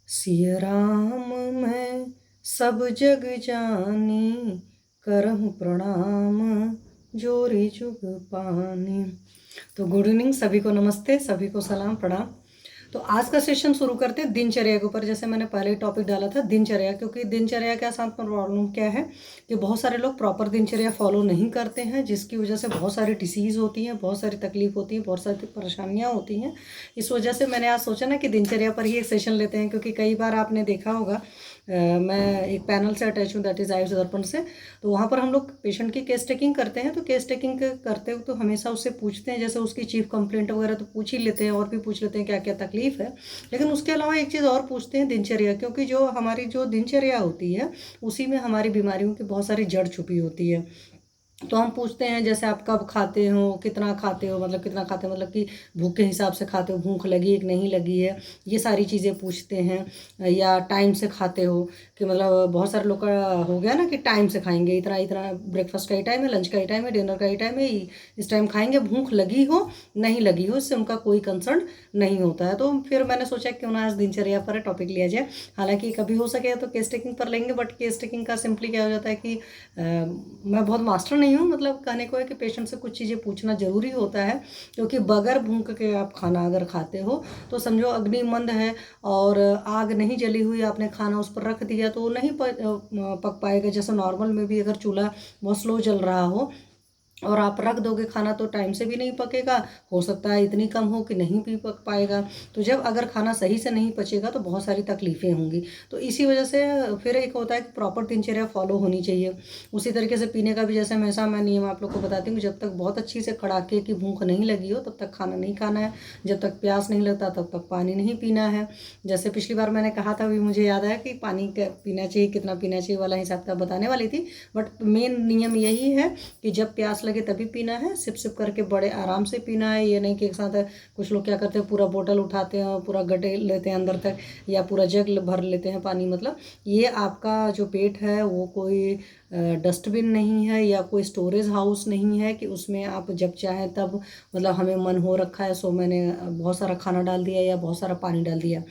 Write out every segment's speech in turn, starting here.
सिय राम मैं सब जग जानी, करहूँ प्रणाम जोरी जुग पानी। तो गुड इवनिंग, सभी को नमस्ते, सभी को सलाम प्रणाम। तो आज का सेशन शुरू करते हैं दिनचर्या के ऊपर। जैसे मैंने पहले टॉपिक डाला था दिनचर्या, क्योंकि दिनचर्या के साथ प्रॉब्लम क्या है कि बहुत सारे लोग प्रॉपर दिनचर्या फॉलो नहीं करते हैं, जिसकी वजह से बहुत सारी डिसीज़ होती हैं, बहुत सारी तकलीफ होती है, बहुत सारी परेशानियां होती हैं। इस वजह से मैंने आज सोचा ना कि दिनचर्या पर ही एक सेशन लेते हैं, क्योंकि कई बार आपने देखा होगा मैं एक पैनल से अटैच हूँ, दैट इज़ आयुष दर्पण से। तो वहाँ पर हम लोग पेशेंट की केस टेकिंग करते हैं। तो केस टेकिंग करते हुए तो हमेशा उससे पूछते हैं, जैसे उसकी चीफ कंप्लेंट वगैरह तो पूछ ही लेते हैं, और भी पूछ लेते हैं क्या क्या तकलीफ है। लेकिन उसके अलावा एक चीज़ और पूछते हैं, दिनचर्या, क्योंकि जो हमारी जो दिनचर्या होती है उसी में हमारी बीमारियों की बहुत सारी जड़ छुपी होती है। तो हम पूछते हैं जैसे आप कब खाते हो, कितना खाते हो, मतलब कितना खाते हो मतलब कि भूख के हिसाब से खाते हो, भूख लगी है कि नहीं लगी है, ये सारी चीज़ें पूछते हैं। या टाइम से खाते हो कि मतलब बहुत सारे लोग का हो गया ना कि टाइम से खाएंगे, इतना इतना ब्रेकफास्ट का ही टाइम है, लंच का ही टाइम है, डिनर का ही टाइम है, इस टाइम खाएंगे। भूख लगी हो नहीं लगी हो इससे उनका कोई कंसर्न नहीं होता है। तो फिर मैंने सोचा क्यों ना आज दिनचर्या पर टॉपिक लिया जाए। हालांकि कभी हो सके तो केस टेकिंग पर लेंगे, बट केस टेकिंग का सिंपली क्या हो जाता है कि मैं बहुत मास्टर नहीं हूँ। मतलब कहने को है कि पेशेंट से कुछ चीज़ें पूछना ज़रूरी होता है, क्योंकि बगैर भूख के आप खाना अगर खाते हो तो समझो अग्नि मंद है और आग नहीं जली हुई, आपने खाना उस पर रख दिया तो नहीं पक पाएगा। जैसे नॉर्मल में भी अगर चूल्हा बहुत स्लो चल रहा हो और आप रख दोगे खाना तो टाइम से भी नहीं पकेगा, हो सकता है इतनी कम हो कि नहीं भी पक पाएगा। तो जब अगर खाना सही से नहीं पचेगा तो बहुत सारी तकलीफ़ें होंगी। तो इसी वजह से फिर एक होता है कि प्रॉपर दिनचर्या फॉलो होनी चाहिए। उसी तरीके से पीने का भी जैसे हमेशा मैं नियम आप लोग को बताती हूँ, जब तक बहुत अच्छी से कड़ाके की भूख नहीं लगी हो तब तक खाना नहीं खाना है, जब तक प्यास नहीं लगता तब तक पानी नहीं पीना है। जैसे पिछली बार मैंने कहा था, अभी मुझे याद आया कि पानी पीना चाहिए, कितना पीना चाहिए वाला हिसाब का बताने वाली थी। बट मेन नियम यही है कि जब प्यास लगे तभी पीना है, सिप सिप करके बड़े आराम से पीना है। ये नहीं कि एक साथ कुछ लोग क्या करते हैं, पूरा बोतल उठाते हैं और पूरा गटे लेते हैं अंदर तक, या पूरा जग भर लेते हैं पानी। मतलब ये आपका जो पेट है वो कोई डस्टबिन नहीं है या कोई स्टोरेज हाउस नहीं है कि उसमें आप जब चाहें तब, मतलब हमें मन हो रखा है सो मैंने बहुत सारा खाना डाल दिया या बहुत सारा पानी डाल दिया।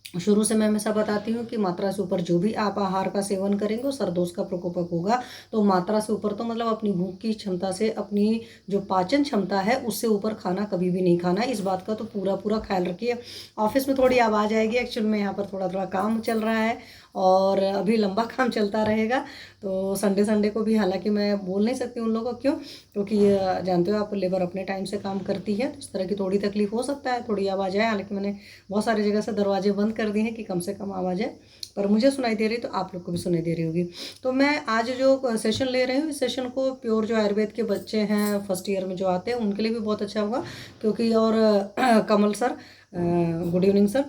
शुरू से मैं हमेशा बताती हूँ कि मात्रा से ऊपर जो भी आप आहार का सेवन करेंगे वो सरदोष का प्रकोपक होगा। तो मात्रा से ऊपर तो मतलब अपनी भूख की क्षमता से, अपनी जो पाचन क्षमता है उससे ऊपर खाना कभी भी नहीं खाना। इस बात का तो पूरा पूरा ख्याल रखिए। ऑफिस में थोड़ी आवाज़ आएगी, एक्चुअल में यहाँ पर थोड़ा थोड़ा काम चल रहा है और अभी लंबा काम चलता रहेगा। तो संडे संडे को भी हालांकि मैं बोल नहीं सकती उन लोगों को, क्यों, क्योंकि जानते हो आप लेबर अपने टाइम से काम करती है, तो इस तरह की थोड़ी तकलीफ हो सकता है, थोड़ी आवाज़ आए। हालांकि मैंने बहुत सारी जगह से दरवाजे बंद कर दिए हैं कि कम से कम आवाज़ है, पर मुझे सुनाई दे रही तो आप लोग को भी सुनाई दे रही होगी। तो मैं आज जो सेशन ले रही हूँ, इस सेशन को प्योर जो आयुर्वेद के बच्चे हैं फर्स्ट ईयर में जो आते हैं उनके लिए भी बहुत अच्छा होगा, क्योंकि और कमल सर, गुड इवनिंग सर।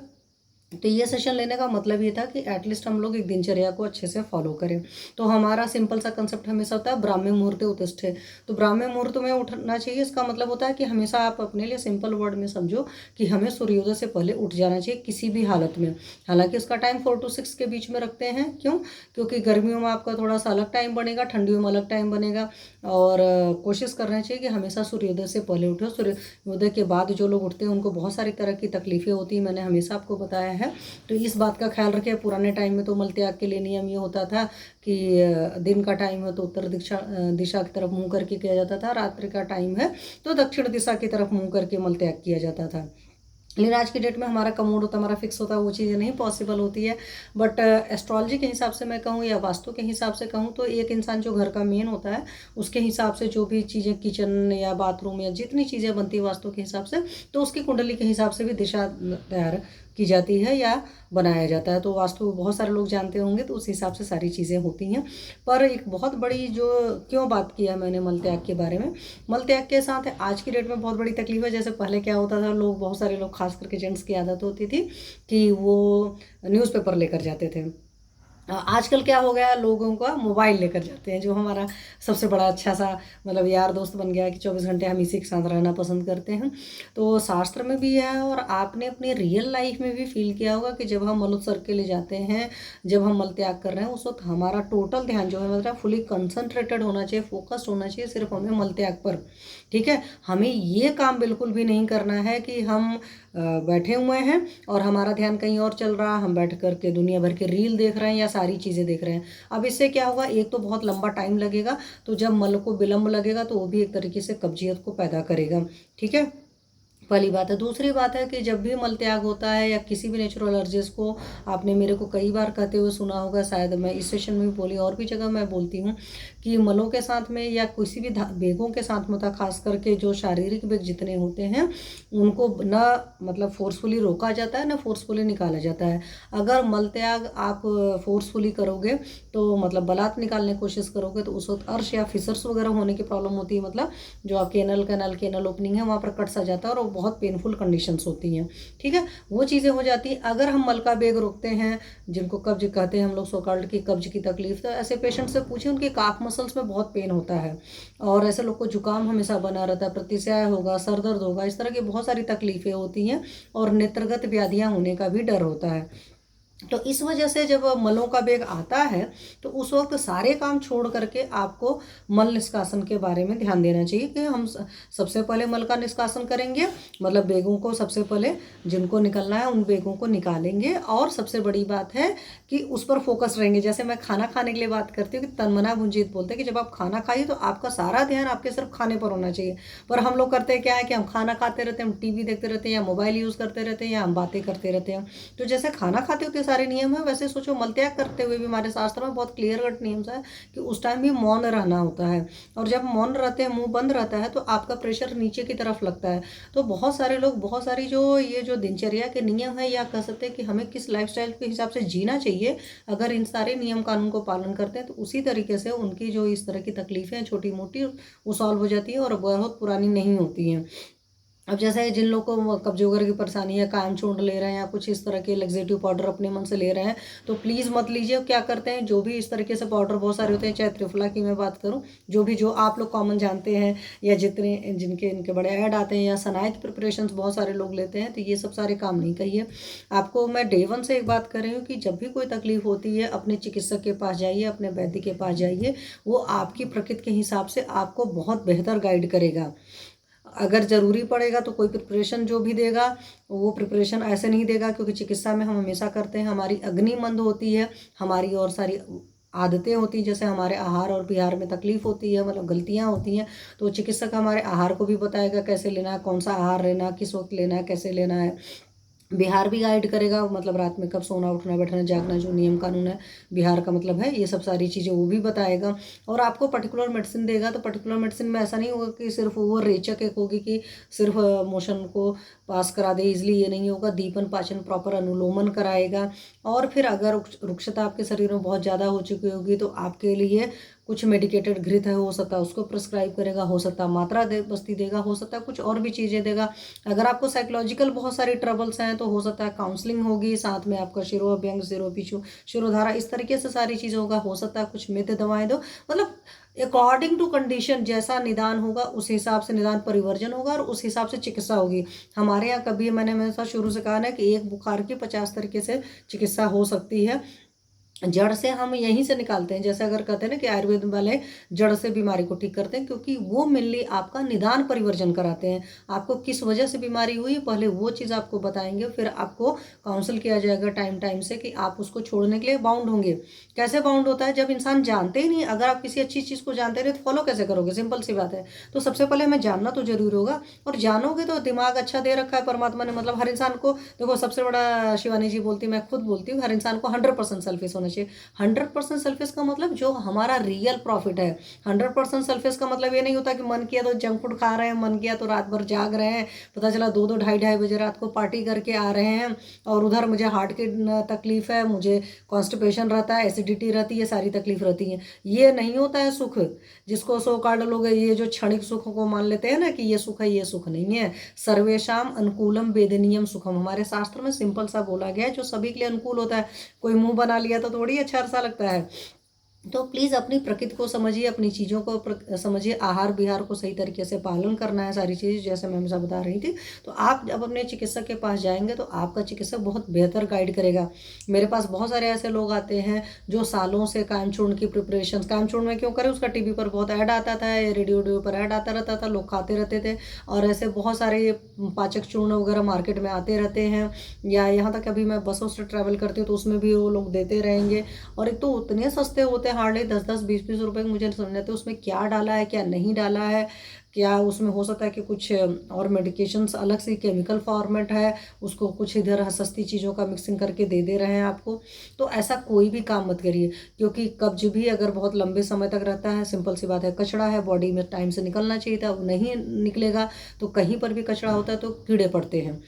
तो ये सेशन लेने का मतलब ये था कि एटलीस्ट हम लोग एक दिनचर्या को अच्छे से फॉलो करें। तो हमारा सिंपल सा कंसेप्ट हमेशा होता है ब्राह्मी मुहूर्ते उत्तिष्ठे। तो ब्राह्मी मुहूर्त में उठना चाहिए, इसका मतलब होता है कि हमेशा आप अपने लिए सिंपल वर्ड में समझो कि हमें सूर्योदय से पहले उठ जाना चाहिए किसी भी हालत में। हालांकि उसका टाइम 4 to 6 के बीच में रखते हैं, क्यों, क्योंकि गर्मियों में आपका थोड़ा सा अलग टाइम बनेगा, ठंडियों में अलग टाइम बनेगा। और कोशिश करना चाहिए कि हमेशा सूर्योदय से पहले उठो। सूर्योदय के बाद जो लोग उठते हैं उनको बहुत सारी तरह की तकलीफें होती हैं, मैंने हमेशा आपको बताया है। तो इस बात का ख्याल रखें। पुराने टाइम में तो मल त्याग के लिए नियम ये होता था कि दिन का टाइम है तो उत्तर दिशा की तरफ मुंह करके किया जाता था, रात्रि का टाइम है तो दक्षिण दिशा की तरफ मुंह करके मल त्याग किया जाता था। लेकिन आज की डेट में हमारा कम मूड होता है, हमारा फिक्स होता है, वो चीज़ें नहीं पॉसिबल होती है। बट एस्ट्रोलॉजी के हिसाब से मैं कहूँ या वास्तु के हिसाब से कहूँ तो एक इंसान जो घर का मेन होता है उसके हिसाब से जो भी चीज़ें किचन या बाथरूम या जितनी चीज़ें बनती है वास्तु के हिसाब से, तो उसकी कुंडली के हिसाब से भी दिशा तैयार की जाती है या बनाया जाता है। तो वास्तु बहुत सारे लोग जानते होंगे, तो उस हिसाब से सारी चीज़ें होती हैं। पर एक बहुत बड़ी जो क्यों बात किया मैंने मल त्याग के बारे में, मल त्याग के साथ आज की डेट में बहुत बड़ी तकलीफ है। जैसे पहले क्या होता था, लोग, बहुत सारे लोग, खास करके जेंट्स की आदत होती थी कि वो न्यूज़पेपर लेकर जाते थे। आजकल क्या हो गया, लोगों का मोबाइल लेकर जाते हैं, जो हमारा सबसे बड़ा अच्छा सा मतलब यार दोस्त बन गया कि 24 घंटे हम इसी के साथ रहना पसंद करते हैं। तो शास्त्र में भी है और आपने अपनी रियल लाइफ में भी फील किया होगा कि जब हम मलोत्सर्ग के लिए जाते हैं, जब हम मल त्याग कर रहे हैं, उस वक्त हमारा टोटल ध्यान जो है मतलब फुली कंसंट्रेटेड होना चाहिए, फोकस्ड होना चाहिए सिर्फ हमें मल त्याग पर। ठीक है। हमें ये काम बिल्कुल भी नहीं करना है कि हम बैठे हुए हैं और हमारा ध्यान कहीं और चल रहा, हम बैठ करके दुनिया भर के रील देख रहे हैं या सारी चीज़ें देख रहे हैं। अब इससे क्या होगा, एक तो बहुत लंबा टाइम लगेगा, तो जब मल को विलम्ब लगेगा तो वो भी एक तरीके से कब्जियत को पैदा करेगा। ठीक है, पहली बात है। दूसरी बात है कि जब भी मल त्याग होता है या किसी भी नेचुरल एलर्जीज को, आपने मेरे को कई बार कहते हुए सुना होगा, शायद मैं इस सेशन में भी बोली और भी जगह मैं बोलती हूँ कि मलों के साथ में या किसी भी बेगों के साथ में, खास करके जो शारीरिक बेग जितने होते हैं उनको ना मतलब फोर्सफुली रोका जाता है ना फोर्सफुली निकाला जाता है। अगर मल त्याग आप फोर्सफुली करोगे तो मतलब बलात् निकालने की कोशिश करोगे तो उस वक्त अर्श या फिसर्स वगैरह होने की प्रॉब्लम होती है। मतलब जो आपके केनल ओपनिंग है वहाँ पर कट सा जाता है और बहुत पेनफुल कंडीशंस होती हैं। ठीक है, वो चीज़ें हो जाती हैं। अगर हम मल का बेग रोकते हैं, जिनको कब्ज कहते हैं हम लोग, सो कॉल्ड की कब्ज की तकलीफ, तो ऐसे पेशेंट से पूछिए उनके काफ मसल्स में बहुत पेन होता है और ऐसे लोग को जुकाम हमेशा बना रहता है, प्रतिस्याय होगा, सर दर्द होगा, इस तरह की बहुत सारी तकलीफें होती हैं और नेत्रगत व्याधियां होने का भी डर होता है। तो इस वजह से जब मलों का बेग आता है तो उस वक्त सारे काम छोड़ करके आपको मल निष्कासन के बारे में ध्यान देना चाहिए कि हम सबसे पहले मल का निष्कासन करेंगे, मतलब बेगों को सबसे पहले जिनको निकलना है उन बेगों को निकालेंगे। और सबसे बड़ी बात है कि उस पर फोकस रहेंगे। जैसे मैं खाना खाने के लिए बात करती हूँ कि तन्मना भुंजीत बोलते हैं कि जब आप खाना खाइए तो आपका सारा ध्यान आपके सिर्फ खाने पर होना चाहिए। पर हम लोग करते हैं क्या है कि हम खाना खाते रहते हैं, हम टीवी देखते रहते हैं या मोबाइल यूज़ करते रहते हैं या हम बातें करते रहते हैं। तो जैसे खाना खाते होते सारे नियम है, वैसे सोचो मल त्याग करते हुए भी हमारे शास्त्र में बहुत क्लियर कट नियम है कि उस टाइम भी मौन रहना होता है। और जब मौन रहते हैं, मुंह बंद रहता है, तो आपका प्रेशर नीचे की तरफ लगता है। तो बहुत सारे लोग, बहुत सारी जो ये जो दिनचर्या के नियम है या कह सकते हैं कि हमें किस लाइफस्टाइल के हिसाब से जीना चाहिए, अगर इन सारे नियम कानून को पालन करते हैं तो उसी तरीके से उनकी जो इस तरह की तकलीफें हैं छोटी मोटी वो सॉल्व हो जाती है और बहुत पुरानी नहीं होती हैं। अब जैसे जिन लोगों को कब्जे वगैरह की परेशानी है, कायम छोड़ ले रहे हैं या कुछ इस तरह के लेग्जेटिव पाउडर अपने मन से ले रहे हैं, तो प्लीज़ मत लीजिए। क्या करते हैं, जो भी इस तरीके से पाउडर बहुत सारे होते हैं, चाहे त्रिफला की मैं बात करूं, जो आप लोग कॉमन जानते हैं या जितने जिनके इनके बड़े ऐड आते हैं, या सनाई की प्रिपरेशन बहुत सारे लोग लेते हैं, तो ये सब सारे काम नहीं करिए। आपको मैं डे वन से एक बात कर रही हूँ कि जब भी कोई तकलीफ होती है अपने चिकित्सक के पास जाइए, अपने वैद्य के पास जाइए। वो आपकी प्रकृति के हिसाब से आपको बहुत बेहतर गाइड करेगा। अगर ज़रूरी पड़ेगा तो कोई प्रिपरेशन जो भी देगा वो प्रिपरेशन ऐसे नहीं देगा, क्योंकि चिकित्सा में हम हमेशा करते हैं, हमारी अग्नि मंद होती है, हमारी और सारी आदतें होती हैं, जैसे हमारे आहार और विहार में तकलीफ होती है, मतलब गलतियां होती हैं। तो चिकित्सक हमारे आहार को भी बताएगा कैसे लेना है, कौन सा आहार लेना, किस वक्त लेना है, कैसे लेना है। बिहार भी गाइड करेगा, मतलब रात में कब सोना, उठना, बैठना, जागना, जो नियम कानून है बिहार का मतलब है, ये सब सारी चीज़ें वो भी बताएगा। और आपको पर्टिकुलर मेडिसिन देगा, तो पर्टिकुलर मेडिसिन में ऐसा नहीं होगा कि सिर्फ वो रेचक एक होगी कि सिर्फ मोशन को पास करा दे इजली, ये नहीं होगा। दीपन पाचन प्रॉपर अनुलोमन कराएगा। और फिर अगर रुक्षता आपके शरीर में बहुत ज़्यादा हो चुकी होगी तो आपके लिए कुछ मेडिकेटेड घृत है, हो सकता है उसको प्रिस्क्राइब करेगा, हो सकता है मात्रा बस्ती देगा, हो सकता है कुछ और भी चीज़ें देगा। अगर आपको साइकोलॉजिकल बहुत सारी ट्रबल्स हैं तो हो सकता है काउंसलिंग होगी, साथ में आपका शिरोअभ्यंग, शिरोपीछू, शिरोधारा, इस तरीके से सारी चीज़ें होगा। हो सकता है कुछ मित दवाएं दो, मतलब अकॉर्डिंग टू कंडीशन जैसा निदान होगा उस हिसाब से निदान परिवर्जन होगा और उस हिसाब से चिकित्सा होगी। हमारे यहाँ कभी मैंने मेरे साथ शुरू से कहा ना कि एक बुखार की 50 तरीके से चिकित्सा हो सकती है। जड़ से हम यहीं से निकालते हैं, जैसे अगर कहते हैं ना कि आयुर्वेद वाले जड़ से बीमारी को ठीक करते हैं, क्योंकि वो मेनली आपका निदान परिवर्जन कराते हैं। आपको किस वजह से बीमारी हुई पहले वो चीज़ आपको बताएंगे, फिर आपको काउंसिल किया जाएगा टाइम टाइम से कि आप उसको छोड़ने के लिए बाउंड होंगे। कैसे बाउंड होता है, जब इंसान जानते ही नहीं, अगर आप किसी अच्छी चीज़ को जानते नहीं तो फॉलो कैसे करोगे, सिंपल सी बात है। तो सबसे पहले हमें जानना तो जरूर होगा, और जानोगे तो दिमाग अच्छा दे रखा है परमात्मा ने। मतलब हर इंसान को देखो, सबसे बड़ा शिवानी जी बोलती, मैं खुद बोलती हूँ, हर इंसान को 100% सेल्फिश होना चाहिए। 100% सेल्फिश का मतलब जो हमारा रियल प्रॉफिट है। 100% सेल्फिश का मतलब ये नहीं होता कि मन किया तो जंक फूड खा रहे हैं, मन किया तो रात भर जाग रहे हैं, पता चला 2-2 ढाई बजे रात को पार्टी करके आ रहे हैं, और उधर मुझे हार्ट की तकलीफ है, मुझे कॉन्स्टिपेशन रहता है, एसिडिटी रहती है, सारी तकलीफ रहती है। ये नहीं होता है सुख, जिसको सो कार्ड लोग ये जो क्षणिक सुख को मान लेते हैं ना कि ये सुख है, ये सुख नहीं है। सर्वेशाम अनुकूलम वेदनीयम सुखम, हमारे शास्त्र में सिंपल सा बोला गया है, जो सभी के लिए अनुकूल होता है। कोई मुंह बना लिया तो थोड़ी अच्छा सा लगता है। तो प्लीज़ अपनी प्रकृति को समझिए, अपनी चीज़ों को समझिए, आहार विहार को सही तरीके से पालन करना है, सारी चीज़ जैसे मैं हमेशा बता रही थी। तो आप जब अपने चिकित्सक के पास जाएंगे तो आपका चिकित्सक बहुत बेहतर गाइड करेगा। मेरे पास बहुत सारे ऐसे लोग आते हैं जो सालों से कायमचूर्ण की प्रिपरेशन, कायमचूर्ण में क्यों करें, उसका टीवी पर बहुत ऐड आता था, रेडियो पर ऐड आता रहता था, लोग खाते रहते थे। और ऐसे बहुत सारे पाचक चूर्ण वगैरह मार्केट में आते रहते हैं, या यहाँ तक अभी मैं बसों से ट्रैवल करती हूँ तो उसमें भी वो लोग देते रहेंगे। और एक तो उतने सस्ते होते हैं, हार्डली 10-10 20-20 रुपए के, मुझे समझ आते उसमें क्या डाला है क्या नहीं डाला है, क्या उसमें हो सकता है कि कुछ और मेडिकेशंस अलग से केमिकल फॉर्मेट है, उसको कुछ इधर सस्ती चीज़ों का मिक्सिंग करके दे रहे हैं आपको। तो ऐसा कोई भी काम मत करिए, क्योंकि कब्ज भी अगर बहुत लंबे समय तक रहता है, सिंपल सी बात है, कचड़ा है, बॉडी में टाइम से निकलना चाहिए था, वो नहीं निकलेगा। तो कहीं पर भी कचड़ा होता है तो कीड़े पड़ते हैं।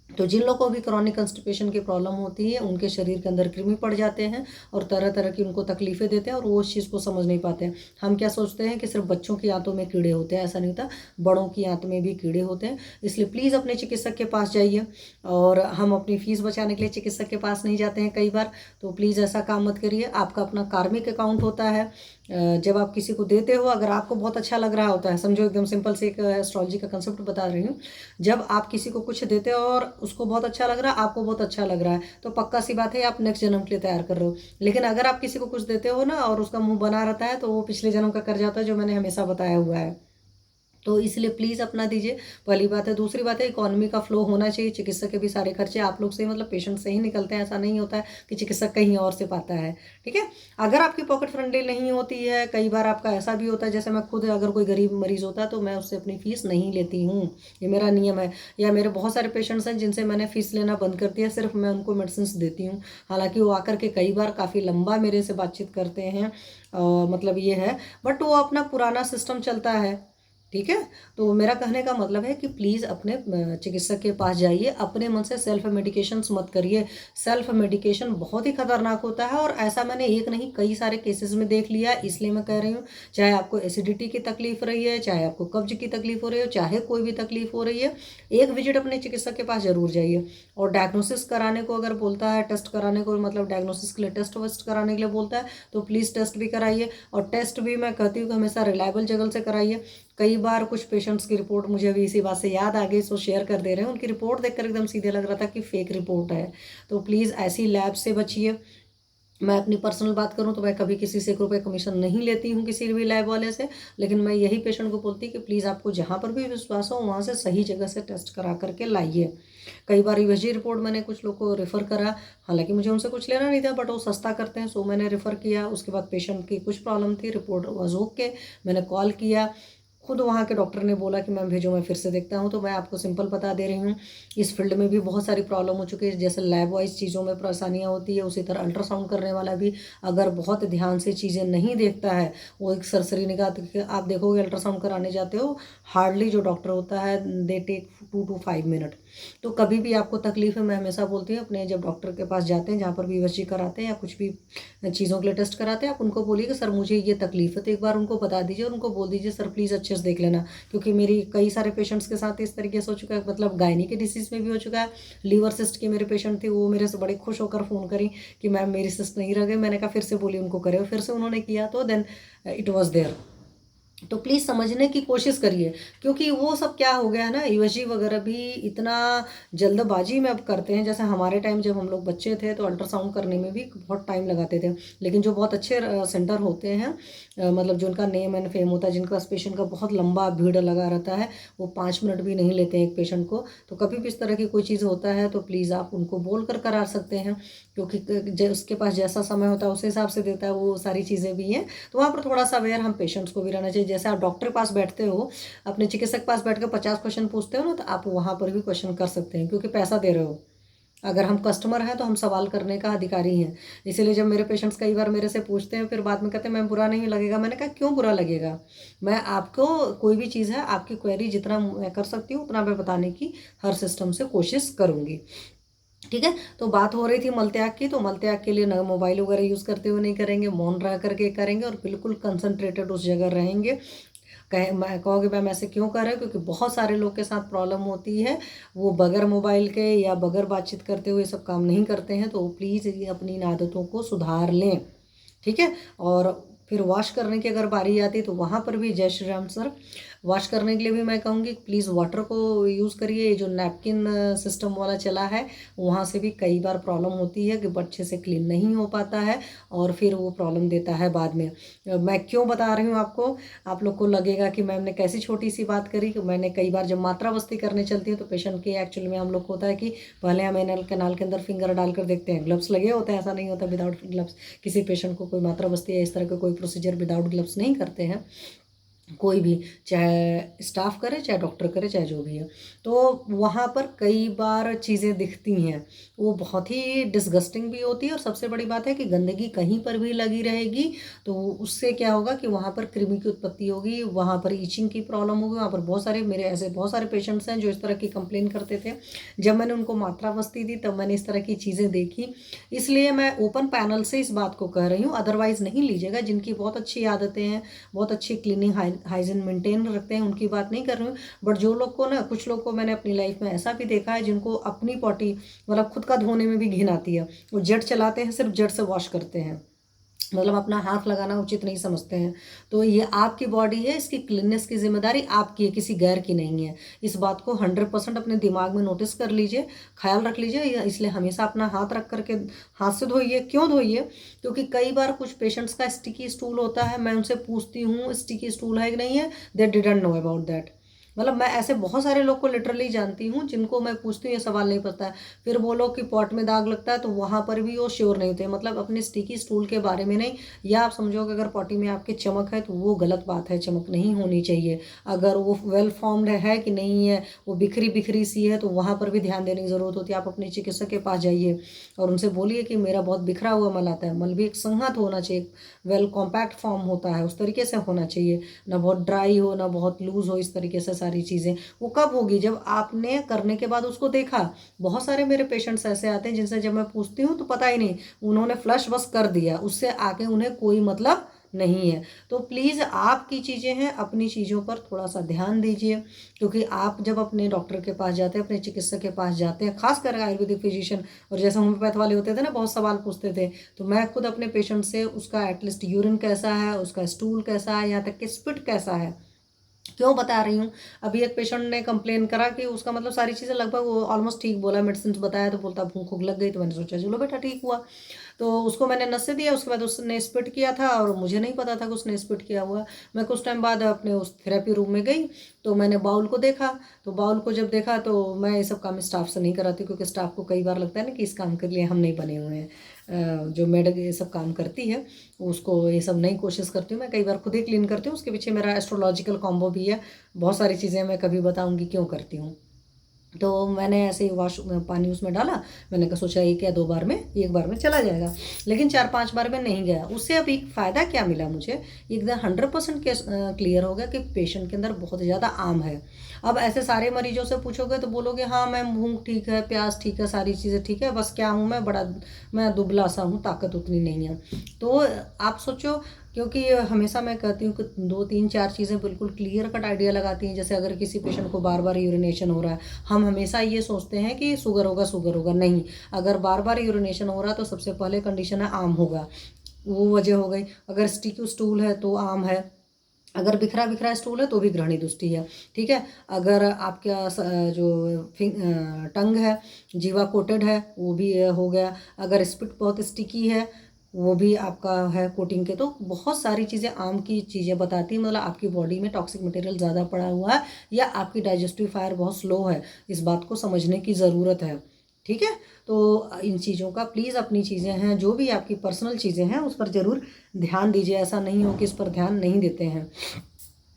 तो जिन लोगों को भी क्रॉनिक कंस्टिपेशन की प्रॉब्लम होती है, उनके शरीर के अंदर कृमि पड़ जाते हैं और तरह तरह की उनको तकलीफें देते हैं, और वो उस चीज़ को समझ नहीं पाते हैं। हम क्या सोचते हैं कि सिर्फ बच्चों की आंतों में कीड़े होते हैं, ऐसा नहीं होता, बड़ों की आंत में भी कीड़े होते हैं। इसलिए प्लीज़ अपने चिकित्सक के पास जाइए। और हम अपनी फीस बचाने के लिए चिकित्सक के पास नहीं जाते हैं कई बार, तो प्लीज़ ऐसा काम मत करिए। आपका अपना कार्मिक अकाउंट होता है, जब आप किसी को देते हो, अगर आपको बहुत अच्छा लग रहा होता है, समझो एकदम सिंपल से एक एस्ट्रोलॉजी का कंसेप्ट बता रही हूँ, जब आप किसी को कुछ देते हो और उसको बहुत अच्छा लग रहा है, आपको बहुत अच्छा लग रहा है, तो पक्का सी बात है आप नेक्स्ट जन्म के लिए तैयार कर रहे हो। लेकिन अगर आप किसी को कुछ देते हो ना और उसका मुंह बना रहता है, तो वो पिछले जन्म का कर जाता है, जो मैंने हमेशा बताया हुआ है। तो इसलिए प्लीज़ अपना दीजिए, पहली बात है। दूसरी बात है, इकोनॉमी का फ्लो होना चाहिए। चिकित्सक के भी सारे खर्चे आप लोग से, मतलब पेशेंट से ही निकलते हैं, ऐसा नहीं होता है कि चिकित्सक कहीं और से पाता है। ठीक है, अगर आपकी पॉकेट फ्रेंडली नहीं होती है, कई बार आपका ऐसा भी होता है, जैसे मैं खुद, अगर कोई गरीब मरीज होता है तो मैं उससे अपनी फीस नहीं लेती हूँ, ये मेरा नियम है। या मेरे बहुत सारे पेशेंट्स हैं जिनसे मैंने फीस लेना बंद कर दिया, सिर्फ मैं उनको मेडिसिन देती हूँ। हालांकि वो आकर के कई बार काफ़ी लंबा मेरे से बातचीत करते हैं, मतलब ये है, बट वो अपना पुराना सिस्टम चलता है। ठीक है, तो मेरा कहने का मतलब है कि प्लीज़ अपने चिकित्सक के पास जाइए, अपने मन से सेल्फ मेडिकेशंस मत करिए। सेल्फ मेडिकेशन बहुत ही खतरनाक होता है, और ऐसा मैंने एक नहीं कई सारे केसेस में देख लिया, इसलिए मैं कह रही हूँ। चाहे आपको एसिडिटी की तकलीफ रही है, चाहे आपको कब्ज की तकलीफ हो रही है, चाहे कोई भी तकलीफ हो रही है, एक विजिट अपने चिकित्सक के पास जरूर जाइए। और डायग्नोसिस कराने को अगर बोलता है, टेस्ट कराने को, मतलब डायग्नोसिस के लिए टेस्ट वेस्ट कराने के लिए बोलता है, तो प्लीज़ टेस्ट भी कराइए। और टेस्ट भी मैं कहती हूँ कि हमेशा रिलायबल जगह से कराइए। कई बार कुछ पेशेंट्स की रिपोर्ट मुझे अभी इसी बात से याद आ गई, सो शेयर कर दे रहे हैं, उनकी रिपोर्ट देखकर एकदम सीधे लग रहा था कि फेक रिपोर्ट है। तो प्लीज़ ऐसी लैब से बचिए। मैं अपनी पर्सनल बात करूं तो मैं कभी किसी से ₹1 कमीशन नहीं लेती हूं, किसी भी लैब वाले से। लेकिन मैं यही पेशेंट को बोलती कि प्लीज़ आपको जहां पर भी विश्वास हो वहां से सही जगह से टेस्ट करा करके लाइए। कई बार यूएसजी रिपोर्ट मैंने कुछ लोग को रेफ़र करा, हालांकि मुझे उनसे कुछ लेना नहीं था, बट वो सस्ता करते हैं, सो मैंने रेफ़र किया। उसके बाद पेशेंट की कुछ प्रॉब्लम थी, रिपोर्ट वाज ओके, मैंने कॉल किया, खुद वहाँ के डॉक्टर ने बोला कि मैम भेजो, मैं फिर से देखता हूँ। तो मैं आपको सिंपल बता दे रही हूँ, इस फील्ड में भी बहुत सारी प्रॉब्लम हो चुकी है। जैसे लैब वाइज चीज़ों में परेशानियाँ होती है, उसी तरह अल्ट्रासाउंड करने वाला भी अगर बहुत ध्यान से चीज़ें नहीं देखता है, वो एक सरसरी निगाह, आप देखोगे अल्ट्रासाउंड कराने जाते हो, हार्डली जो डॉक्टर होता है दे टेक 2 to 5 मिनट। तो कभी भी आपको तकलीफ है, मैं हमेशा बोलती हूँ अपने जब डॉक्टर के पास जाते हैं, जहाँ पर भी यूएसजी कराते हैं या कुछ भी चीज़ों के लिए टेस्ट कराते हैं, आप उनको बोलिए कि सर मुझे ये तकलीफ है, तो एक बार उनको बता दीजिए और उनको बोल दीजिए सर प्लीज़ अच्छे से देख लेना। क्योंकि मेरी कई सारे पेशेंट्स के साथ इस तरीके से हो चुका है, मतलब गायनी के डिसीज़ में भी हो चुका है। लीवर सिस्ट की मेरे पेशेंट थी, वो मेरे से बड़े खुश होकर फ़ोन करी कि मैम मेरी सिस्ट नहीं रह गई। मैंने कहा फिर से बोलिए उनको करे, और फिर से उन्होंने किया, तो देन इट वॉज देयर। तो प्लीज़ समझने की कोशिश करिए, क्योंकि वो सब क्या हो गया है ना, यूएसजी वगैरह भी इतना जल्दबाजी में अब करते हैं। जैसे हमारे टाइम जब हम लोग बच्चे थे तो अल्ट्रासाउंड करने में भी बहुत टाइम लगाते थे, लेकिन जो बहुत अच्छे सेंटर होते हैं, मतलब जिनका नेम एंड फेम होता है, जिनके पास पेशेंट का बहुत लंबा भीड़ लगा रहता है, वो 5 मिनट भी नहीं लेते हैं एक पेशेंट को। तो कभी भी इस तरह की कोई चीज़ होता है तो प्लीज़ आप उनको बोल कर करा सकते हैं, क्योंकि उसके पास जैसा समय होता है उस हिसाब से देता है, वो सारी चीज़ें भी हैं। तो वहाँ पर थोड़ा सा अवेयर हम पेशेंट्स को भी रहना चाहिए। जैसे आप डॉक्टर के पास बैठते हो, अपने चिकित्सक के पास बैठ कर 50 क्वेश्चन पूछते हो ना, तो आप वहाँ पर भी क्वेश्चन कर सकते हैं, क्योंकि पैसा दे रहे हो। अगर हम कस्टमर हैं तो हम सवाल करने का अधिकारी हैं। इसीलिए जब मेरे पेशेंट्स कई बार मेरे से पूछते हैं, फिर बाद में कहते हैं मैम बुरा नहीं लगेगा, मैंने कहा क्यों बुरा लगेगा। मैं आपको कोई भी चीज़ है, आपकी क्वेरी जितना मैं कर सकती हूँ उतना मैं बताने की हर सिस्टम से कोशिश करूँगी। ठीक है, तो बात हो रही थी मलत्याग की, तो मलत्याग के लिए ना मोबाइल वगैरह यूज़ करते हुए नहीं करेंगे, मौन रह करके करेंगे और बिल्कुल कंसंट्रेटेड उस जगह रहेंगे। मैं कहोगे मैम ऐसे क्यों कर रहे हो, क्योंकि बहुत सारे लोग के साथ प्रॉब्लम होती है, वो बगैर मोबाइल के या बगैर बातचीत करते हुए सब काम नहीं करते हैं। तो प्लीज़ अपनी इन आदतों को सुधार लें। ठीक है। और फिर वॉश करने की अगर बारी आती तो वहाँ पर भी जय श्री राम सर, वॉश करने के लिए भी मैं कहूँगी प्लीज़ वाटर को यूज़ करिए। ये जो नैपकिन सिस्टम वाला चला है वहाँ से भी कई बार प्रॉब्लम होती है कि अच्छे से क्लीन नहीं हो पाता है और फिर वो प्रॉब्लम देता है बाद में। मैं क्यों बता रही हूँ आपको, आप लोग को लगेगा कि मैम ने कैसी छोटी सी बात करी, कि मैंने कई बार जब मात्रा बस्ती करने चलती है तो पेशेंट के एक्चुअली में हम लोग को होता है कि पहले हम एनल कैनाल के अंदर फिंगर डालकर देखते हैं, ग्लव्स लगे होते हैं, ऐसा नहीं होता विदाउट ग्लव्स किसी पेशेंट को कोई मात्रा बस्ती या इस तरह का कोई प्रोसीजर विदाउट ग्लव्स नहीं करते हैं कोई भी, चाहे स्टाफ करे चाहे डॉक्टर करे चाहे जो भी है। तो वहाँ पर कई बार चीज़ें दिखती हैं, वो बहुत ही डिस्गस्टिंग भी होती है। और सबसे बड़ी बात है कि गंदगी कहीं पर भी लगी रहेगी तो उससे क्या होगा कि वहाँ पर कृमि की उत्पत्ति होगी, वहाँ पर ईचिंग की प्रॉब्लम होगी। वहाँ पर बहुत सारे मेरे ऐसे बहुत सारे पेशेंट्स हैं जो इस तरह की कंप्लेन करते थे। जब मैंने उनको मात्रा बस्ती दी तब मैंने इस तरह की चीज़ें देखी, इसलिए मैं ओपन पैनल से इस बात को कह रही हूँ। अदरवाइज़ नहीं लीजिएगा। जिनकी बहुत अच्छी आदतें हैं, बहुत अच्छी क्लीनिंग हाइजीन मेंटेन रखते हैं, उनकी बात नहीं कर रही हूँ। बट जो लोग को ना, कुछ लोग को मैंने अपनी लाइफ में ऐसा भी देखा है जिनको अपनी पॉटी मतलब खुद का धोने में भी घिन आती है, वो जेट चलाते हैं, सिर्फ जेट से वॉश करते हैं, मतलब अपना हाथ लगाना उचित नहीं समझते हैं। तो ये आपकी बॉडी है, इसकी क्लीननेस की जिम्मेदारी आपकी है, किसी गैर की नहीं है। इस बात को 100% अपने दिमाग में नोटिस कर लीजिए, ख्याल रख लीजिए। इसलिए हमेशा अपना हाथ रख करके हाथ से धोइए। क्यों धोइए? क्योंकि कई बार कुछ पेशेंट्स का स्टिकी स्टूल होता है, मैं उनसे पूछती हूँ स्टिकी स्टूल है कि नहीं है, they didn't know about that. मतलब मैं ऐसे बहुत सारे लोग को लिटरली जानती हूँ जिनको मैं पूछती हूँ ये सवाल नहीं पता है। फिर बोलो कि पॉट में दाग लगता है तो वहाँ पर भी वो श्योर नहीं होते, मतलब अपने स्टिकी स्टूल के बारे में नहीं। या आप समझोगे अगर पॉटी में आपके चमक है तो वो गलत बात है, चमक नहीं होनी चाहिए। अगर वो वेल फॉर्म्ड है कि नहीं है, वो बिखरी बिखरी सी है, तो वहाँ पर भी ध्यान देने की ज़रूरत होती है। आप अपने चिकित्सक के पास जाइए और उनसे बोलिए कि मेरा बहुत बिखरा हुआ मल आता है। मल भी एक संहत होना चाहिए, वेल कॉम्पैक्ट फॉर्म होता है उस तरीके से होना चाहिए, ना बहुत ड्राई हो ना बहुत लूज हो, इस तरीके से सारी चीज़ें। वो कब होगी? जब आपने करने के बाद उसको देखा। बहुत सारे मेरे पेशेंट्स ऐसे आते हैं जिनसे जब मैं पूछती हूँ तो पता ही नहीं, उन्होंने फ्लश बस कर दिया, उससे आगे उन्हें कोई मतलब नहीं है। तो प्लीज़ आपकी चीज़ें हैं, अपनी चीज़ों पर थोड़ा सा ध्यान दीजिए। क्योंकि आप जब अपने डॉक्टर के पास जाते हैं, अपने चिकित्सक के पास जाते हैं, खासकर आयुर्वेदिक फिजिशियन, और जैसे होम्योपैथ वाले होते थे ना, बहुत सवाल पूछते थे, तो मैं खुद अपने पेशेंट से उसका एटलीस्ट यूरिन कैसा है, उसका स्टूल कैसा है, यहाँ तक कि स्पिट कैसा है। क्यों बता रही हूँ? अभी एक पेशेंट ने कंप्लेन करा कि उसका मतलब सारी चीज़ें लगभग वो ऑलमोस्ट ठीक बोला, मेडिसिन बताया तो बोलता भूख भूख लग गई। तो मैंने सोचा चलो बेटा ठीक हुआ। तो उसको मैंने नसें दिया, उसके बाद उसने स्पिट किया था और मुझे नहीं पता था कि उसने स्पिट किया हुआ। मैं कुछ टाइम बाद अपने उस थेरेपी रूम में गई तो मैंने बाउल को देखा। तो बाउल को जब देखा तो मैं ये सब काम स्टाफ से नहीं कराती, क्योंकि स्टाफ को कई बार लगता है ना कि इस काम के लिए हम नहीं बने हुए हैं। जो मेड ये सब काम करती है उसको ये सब नहीं कोशिश करती हूँ, मैं कई बार खुद ही क्लीन करती हूँ। उसके पीछे मेरा एस्ट्रोलॉजिकल कॉम्बो भी है, बहुत सारी चीज़ें मैं कभी बताऊँगी क्यों करती हूँ। तो मैंने ऐसे ही वॉश पानी उसमें डाला, मैंने कहा सोचा एक या 2 बार में, एक बार में चला जाएगा, लेकिन 4-5 बार में नहीं गया। उससे अब एक फ़ायदा क्या मिला मुझे, एकदम 100% क्लियर हो गया कि पेशेंट के अंदर बहुत ज़्यादा आम है। अब ऐसे सारे मरीजों से पूछोगे तो बोलोगे हाँ मैम भूख ठीक है, प्यास ठीक है, सारी चीज़ें ठीक है, बस क्या हूँ मैं दुबला सा हूँ, ताकत उतनी नहीं है। तो आप सोचो, क्योंकि हमेशा मैं कहती हूँ कि 2-3-4 चीज़ें बिल्कुल क्लियर कट आइडिया लगाती हैं। जैसे अगर किसी पेशेंट को बार बार यूरिनेशन हो रहा है, हम हमेशा ये सोचते हैं कि शुगर होगा शुगर होगा, नहीं। अगर बार बार यूरिनेशन हो रहा है तो सबसे पहले कंडीशन है आम होगा, वो वजह हो गई। अगर स्टिकी स्टूल है तो आम है, अगर बिखरा बिखरा स्टूल है तो भी ग्रहणी दृष्टि है, ठीक है। अगर आपका जो टंग है जीवा कोटेड है वो भी हो गया। अगर स्पिट बहुत स्टिकी है वो भी आपका है कोटिंग के। तो बहुत सारी चीज़ें आम की चीज़ें बताती हैं, मतलब आपकी बॉडी में टॉक्सिक मटेरियल ज़्यादा पड़ा हुआ है या आपकी डाइजेस्टिव फायर बहुत स्लो है, इस बात को समझने की ज़रूरत है, ठीक है। तो इन चीज़ों का प्लीज़, अपनी चीज़ें हैं जो भी आपकी पर्सनल चीज़ें हैं उस पर ज़रूर ध्यान दीजिए। ऐसा नहीं हो कि इस पर ध्यान नहीं देते हैं,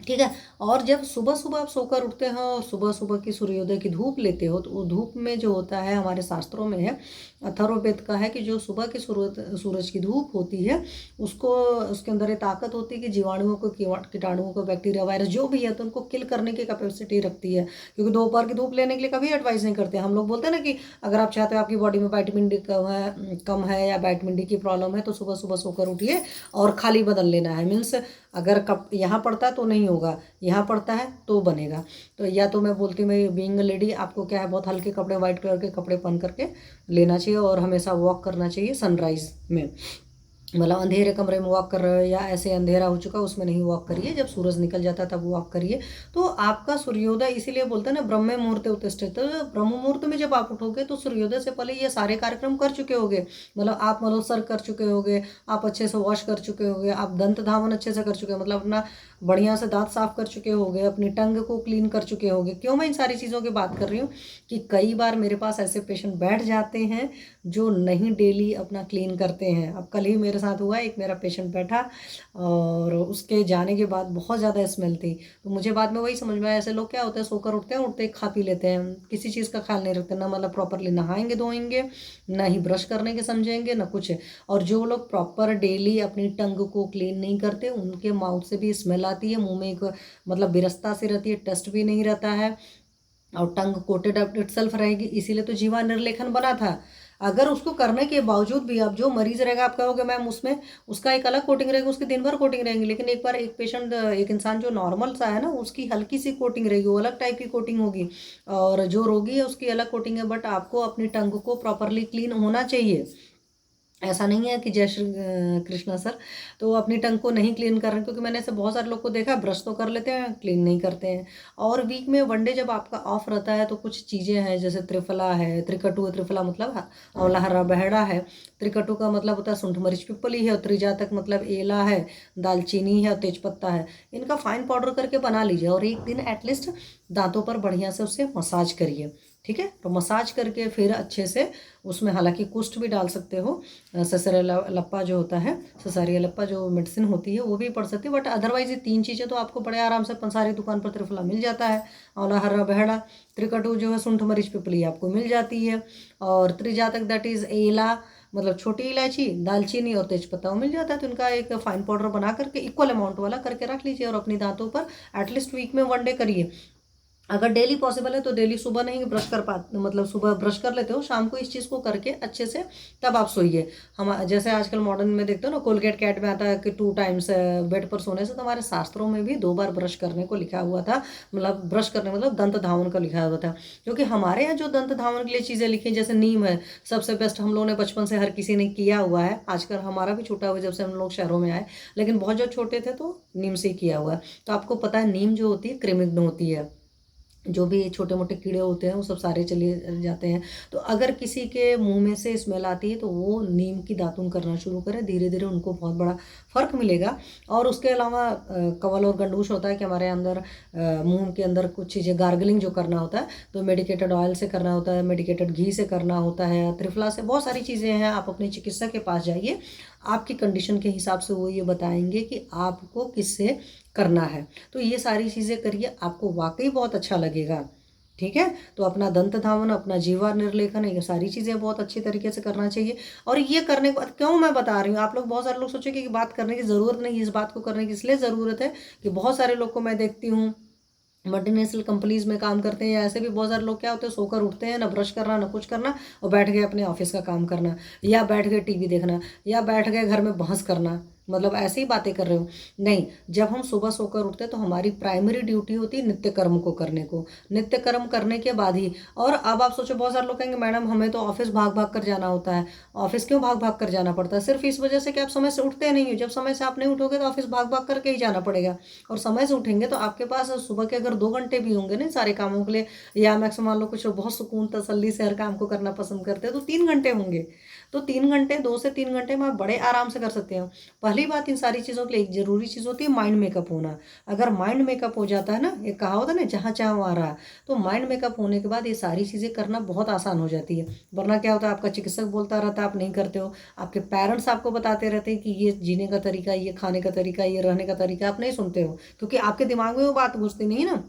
ठीक है। और जब सुबह सुबह आप सोकर उठते हो और सुबह सुबह की सूर्योदय की धूप लेते हो तो वो धूप में जो होता है, हमारे शास्त्रों में है, अथर्ववेद का है कि जो सुबह की सूरज की धूप होती है उसको, उसके अंदर ये ताकत होती है कि जीवाणुओं को, कीटाणुओं को, बैक्टीरिया वायरस जो भी है तो उनको किल करने की कैपेसिटी रखती है। क्योंकि दोपहर की धूप लेने के लिए कभी एडवाइस नहीं करते हम लोग, बोलते हैं ना कि अगर आप चाहते हो आपकी बॉडी में विटामिन डी कम है या विटामिन डी की प्रॉब्लम है तो सुबह सुबह सोकर उठिए और खाली बदन लेना है। मीन्स अगर कप यहाँ पड़ता है तो नहीं होगा, यहाँ पड़ता है तो बनेगा। तो या तो मैं बोलती हूँ, मैं बीइंग लेडी, आपको क्या है बहुत हल्के कपड़े, वाइट कलर के कपड़े पहन करके लेना चाहिए और हमेशा वॉक करना चाहिए सनराइज में। मतलब अंधेरे कमरे में वॉक कर रहे हो या ऐसे अंधेरा हो चुका उसमें नहीं वॉक करिए, जब सूरज निकल जाता है तब वॉक करिए। तो आपका सूर्योदय इसीलिए बोलते हैं ना, ब्रह्म मुहूर्ते उत्तिष्ठित, तो ब्रह्म मुहूर्त में जब आप उठोगे तो सूर्योदय से पहले ये सारे कार्यक्रम कर चुके होगे। मतलब आप मलोत्सर कर चुके होगे, आप अच्छे से वॉश कर चुके होगे, आप दंत धावन अच्छे से कर चुके हो, मतलब अपना बढ़िया से दांत साफ कर चुके होगे, अपनी टंग को क्लीन कर चुके होगे। क्यों मैं इन सारी चीज़ों की बात कर रही हूँ कि कई बार मेरे पास ऐसे पेशेंट बैठ जाते हैं जो नहीं डेली अपना क्लीन करते हैं। अब कल ही मेरे साथ हुआ, एक मेरा पेशेंट बैठा और उसके जाने के बाद बहुत ज़्यादा स्मेल थी। तो मुझे बाद में वही समझ में आया, ऐसे लोग क्या होते हैं, सोकर उठते हैं, उठते ही खा पी लेते हैं, किसी चीज़ का ख्याल नहीं रखते, ना मतलब प्रॉपरली नहाएंगे धोएंगे, ना ही ब्रश करने के समझेंगे, ना कुछ। और जो लोग प्रॉपर डेली अपनी टंग को क्लीन नहीं करते उनके माउथ से भी स्मेल आती है, मुँह में एक मतलब विरसता सी रहती है, टेस्ट भी नहीं रहता है और टंग कोटेड अप इटसेल्फ रहेगी। इसीलिए तो जीवा निर्लेखन बना था। अगर उसको करने के बावजूद भी आप जो मरीज रहेगा आप कहोगे मैम उसमें उसका एक अलग कोटिंग रहेगी, उसकी दिन भर कोटिंग रहेंगी, लेकिन एक बार एक पेशेंट, एक इंसान जो नॉर्मल सा है ना, उसकी हल्की सी कोटिंग रहेगी, वो अलग टाइप की कोटिंग होगी, और जो रोगी है उसकी अलग कोटिंग है। बट आपको अपनी टंग को प्रॉपरली क्लीन होना चाहिए। ऐसा नहीं है कि जय श्री कृष्णा सर तो अपनी टंग को नहीं क्लीन कर रहे हैं, क्योंकि मैंने ऐसे बहुत सारे लोग को देखा, ब्रश तो कर लेते हैं क्लीन नहीं करते हैं। और वीक में वनडे जब आपका ऑफ रहता है तो कुछ चीज़ें हैं, जैसे त्रिफला है, त्रिकटु, त्रिफला मतलब आंवला हरा बहेड़ा है, त्रिकटु का मतलब होता है सूंठ मरीच पिपली है, और त्रिजातक मतलब एला है, दालचीनी है और तेजपत्ता है। इनका फाइन पाउडर करके बना लीजिए और एक दिन एटलीस्ट दांतों पर बढ़िया से उससे मसाज करिए। ठीक है, तो मसाज करके फिर अच्छे से उसमें हालांकि कुष्ठ भी डाल सकते हो, ससरिया लप्पा जो होता है, ससारिया लप्पा जो मेडिसिन होती है वो भी पड़ सकती है। बट अदरवाइज ये तीन चीज़ें तो आपको बड़े आराम से पंसारी दुकान पर त्रिफला मिल जाता है, आंवला हरा बहेड़ा, त्रिकटु जो है सूंठ मरीच पिपली आपको मिल जाती है, और त्रिजातक दैट इज़ एला मतलब छोटी इलायची, दालचीनी और तेजपत्ता वो मिल जाता है। तो इनका एक फाइन पाउडर बना करके इक्वल अमाउंट वाला करके रख लीजिए और अपनी दांतों पर एटलीस्ट वीक में वनडे करिए। अगर डेली पॉसिबल है तो डेली सुबह नहीं ब्रश कर पाते, मतलब सुबह ब्रश कर लेते हो, शाम को इस चीज़ को करके अच्छे से तब आप सोइए। हम जैसे आजकल मॉडर्न में देखते हो ना, कोलगेट कैट में आता है कि 2 टाइम्स बेड पर सोने से, तो हमारे शास्त्रों में भी 2 बार ब्रश करने को लिखा हुआ था। मतलब ब्रश करने मतलब दंत धावन का लिखा हुआ था, क्योंकि हमारे यहाँ जो दंत धावन के लिए चीज़ें लिखी, जैसे नीम है सबसे बेस्ट, हम लोगों ने बचपन से हर किसी ने किया हुआ है। आजकल हमारा भी छूटा हुआ जब से हम लोग शहरों में आए, लेकिन बहुत जो छोटे थे तो नीम से ही किया हुआ है। तो आपको पता है नीम जो होती है कृमिग्न होती है, जो भी छोटे मोटे कीड़े होते हैं वो सब सारे चले जाते हैं। तो अगर किसी के मुंह में से स्मेल आती है तो वो नीम की दातुन करना शुरू करें, धीरे धीरे उनको बहुत बड़ा फ़र्क मिलेगा। और उसके अलावा कवल और गंडूश होता है कि हमारे अंदर मुंह के अंदर कुछ चीज़ें गार्गलिंग जो करना होता है तो मेडिकेटेड ऑयल से करना होता है, मेडिकेटेड घी से करना होता है, त्रिफला से, बहुत सारी चीज़ें हैं। आप अपने चिकित्सक के पास जाइए, आपकी कंडीशन के हिसाब से वो ये बताएंगे कि आपको किससे करना है। तो ये सारी चीज़ें करिए, आपको वाकई बहुत अच्छा लगेगा। ठीक है, तो अपना दंत धावन, अपना जीवा निर्लेखन, ये सारी चीज़ें बहुत अच्छी तरीके से करना चाहिए। और ये करने को क्यों मैं बता रही हूँ, आप लोग बहुत सारे लोग सोचेंगे कि बात करने की ज़रूरत नहीं, इस बात को करने की इसलिए ज़रूरत है कि बहुत सारे लोग को मैं देखती हूँ मल्टीनेशनल कंपनीज में काम करते हैं, या ऐसे भी बहुत सारे लोग क्या होते हैं, सोकर उठते हैं, ना ब्रश करना ना कुछ करना, और बैठ गए अपने ऑफिस का काम करना, या बैठ गए टीवी देखना, या बैठ गए घर में बहस करना, मतलब ऐसे ही बातें कर रहे हो। नहीं, जब हम सुबह सोकर उठते हैं तो हमारी प्राइमरी ड्यूटी होती है नित्य कर्म को करने को, नित्य कर्म करने के बाद ही। और अब आप सोचो, बहुत सारे लोग कहेंगे मैडम हमें तो ऑफिस भाग भाग कर जाना होता है। ऑफिस क्यों भाग भाग कर जाना पड़ता है? सिर्फ इस वजह से कि आप समय से उठते नहीं हो। जब समय से आप नहीं उठोगे तो ऑफिस भाग भाग करके ही जाना पड़ेगा, और समय से उठेंगे तो आपके पास सुबह के अगर 2 घंटे भी होंगे ना सारे कामों के लिए, या मैक्सिमम मान लो कुछ लोग बहुत सुकून तसल्ली से हर काम को करना पसंद करते हैं तो 3 घंटे होंगे। तो 3 घंटे, 2 से 3 घंटे में आप बड़े आराम से कर सकते हो। पहली बात, इन सारी चीज़ों के लिए एक जरूरी चीज़ होती है माइंड मेकअप होना। अगर माइंड मेकअप हो जाता है ना, एक कहा होता है ना, जहाँ चाह वहाँ रहा, तो माइंड मेकअप होने के बाद ये सारी चीज़ें करना बहुत आसान हो जाती है। वरना क्या होता है, आपका चिकित्सक बोलता रहता है, आप नहीं करते हो, आपके पेरेंट्स आपको बताते रहते हैं कि ये जीने का तरीका, ये खाने का तरीका, ये रहने का तरीका, आप नहीं सुनते हो, क्योंकि आपके दिमाग में वो बात घुसती नहीं ना।